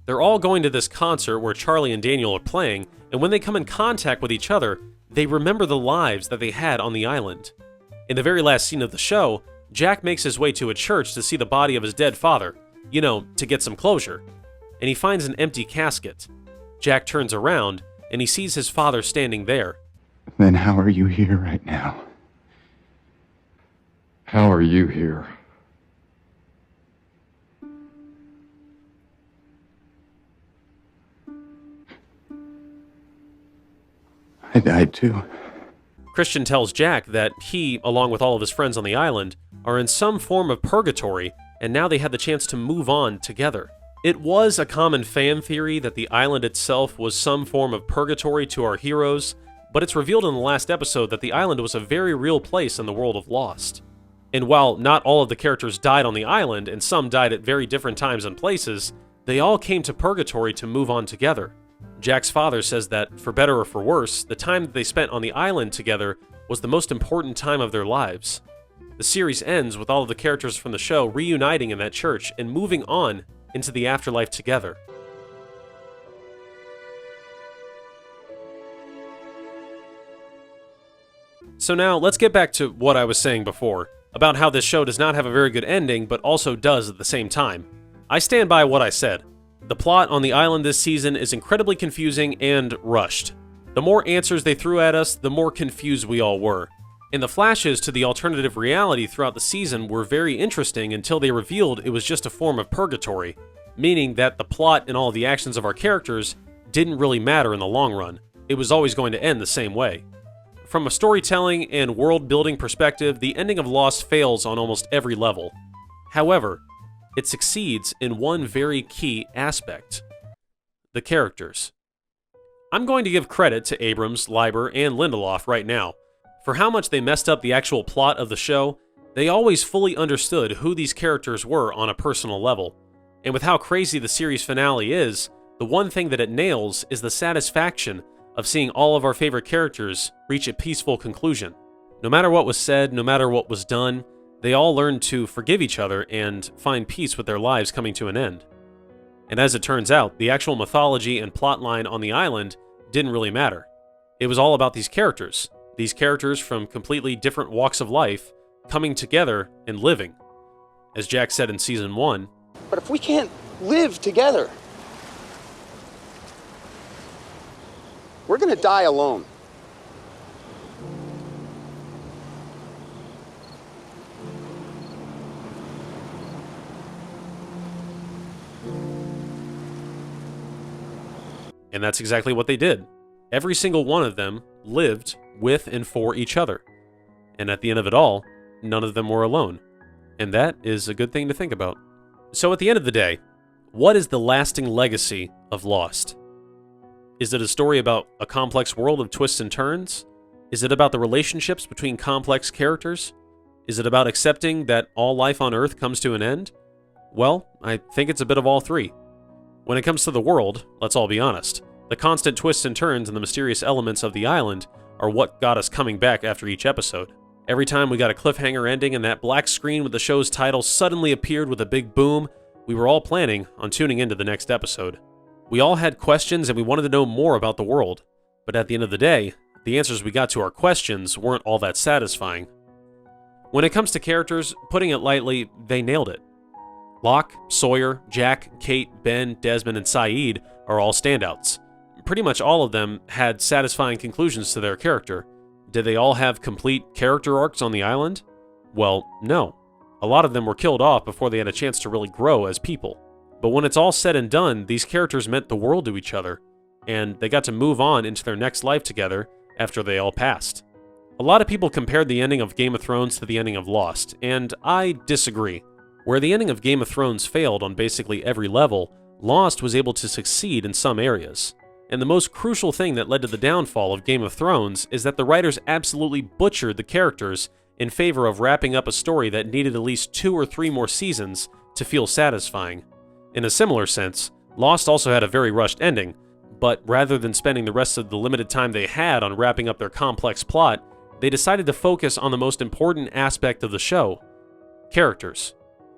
They're all going to this concert where Charlie and Daniel are playing, and when they come in contact with each other, they remember the lives that they had on the island. In the very last scene of the show, Jack makes his way to a church to see the body of his dead father, to get some closure, and he finds an empty casket. Jack turns around, and he sees his father standing there. Then how are you here right now? How are you here? I died too. Christian tells Jack that he, along with all of his friends on the island, are in some form of purgatory, and now they had the chance to move on together. It was a common fan theory that the island itself was some form of purgatory to our heroes, but it's revealed in the last episode that the island was a very real place in the world of Lost. And while not all of the characters died on the island, and some died at very different times and places, they all came to purgatory to move on together. Jack's father says that, for better or for worse, the time that they spent on the island together was the most important time of their lives. The series ends with all of the characters from the show reuniting in that church and moving on into the afterlife together. So now, let's get back to what I was saying before. about how this show does not have a very good ending, but also does at the same time. I stand by what I said. The plot on the island this season is incredibly confusing and rushed. The more answers they threw at us, the more confused we all were. And the flashes to the alternative reality throughout the season were very interesting until they revealed it was just a form of purgatory, meaning that the plot and all the actions of our characters didn't really matter in the long run. It was always going to end the same way. From a storytelling and world-building perspective, the ending of Lost fails on almost every level. However, it succeeds in one very key aspect: the characters. I'm going to give credit to Abrams, Leiber, and Lindelof right now. For how much they messed up the actual plot of the show, they always fully understood who these characters were on a personal level. And with how crazy the series finale is, the one thing that it nails is the satisfaction of seeing all of our favorite characters reach a peaceful conclusion. No matter what was said, no matter what was done, they all learned to forgive each other and find peace with their lives coming to an end. And as it turns out, the actual mythology and plotline on the island didn't really matter. It was all about these characters from completely different walks of life coming together and living. As Jack said in Season 1, "But if we can't live together, we're gonna die alone." and that's exactly what they did. Every single one of them lived with and for each other. And at the end of it all, none of them were alone. And that is a good thing to think about. So at the end of the day, what is the lasting legacy of Lost? Is it a story about a complex world of twists and turns? Is it about the relationships between complex characters? Is it about accepting that all life on Earth comes to an end? Well, I think it's a bit of all three. When it comes to the world, let's all be honest, the constant twists and turns and the mysterious elements of the island are what got us coming back after each episode. Every time we got a cliffhanger ending and that black screen with the show's title suddenly appeared with a big boom, we were all planning on tuning into the next episode. We all had questions and we wanted to know more about the world, but at the end of the day, the answers we got to our questions weren't all that satisfying. When it comes to characters, putting it lightly, they nailed it. Locke, Sawyer, Jack, Kate, Ben, Desmond, and Saeed are all standouts. Pretty much all of them had satisfying conclusions to their character. Did they all have complete character arcs on the island? Well, no. A lot of them were killed off before they had a chance to really grow as people. But when it's all said and done, these characters meant the world to each other, and they got to move on into their next life together after they all passed. A lot of people compared the ending of Game of Thrones to the ending of Lost, and I disagree. Where the ending of Game of Thrones failed on basically every level, Lost was able to succeed in some areas. And the most crucial thing that led to the downfall of Game of Thrones is that the writers absolutely butchered the characters in favor of wrapping up a story that needed at least 2 or 3 more seasons to feel satisfying. In a similar sense, Lost also had a very rushed ending, but rather than spending the rest of the limited time they had on wrapping up their complex plot, they decided to focus on the most important aspect of the show: characters.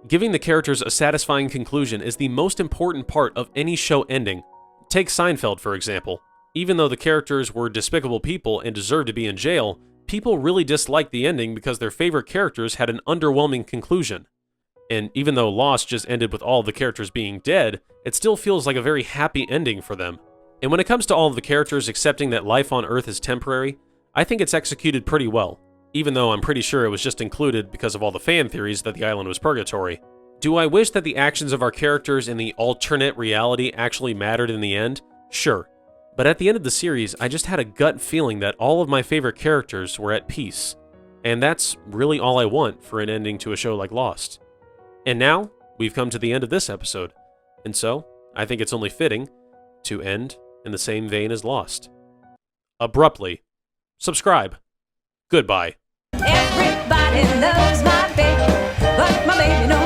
Giving the characters a satisfying conclusion is the most important part of any show ending. Take Seinfeld, for example. Even though the characters were despicable people and deserved to be in jail, people really disliked the ending because their favorite characters had an underwhelming conclusion. And even though Lost just ended with all of the characters being dead, it still feels like a very happy ending for them. And when it comes to all of the characters accepting that life on Earth is temporary, I think it's executed pretty well, even though I'm pretty sure it was just included because of all the fan theories that the island was purgatory. Do I wish that the actions of our characters in the alternate reality actually mattered in the end? Sure. But at the end of the series, I just had a gut feeling that all of my favorite characters were at peace. And that's really all I want for an ending to a show like Lost. And now, we've come to the end of this episode. And so, I think it's only fitting to end in the same vein as Lost. Abruptly. Subscribe. Goodbye. Everybody loves my baby, but my baby knows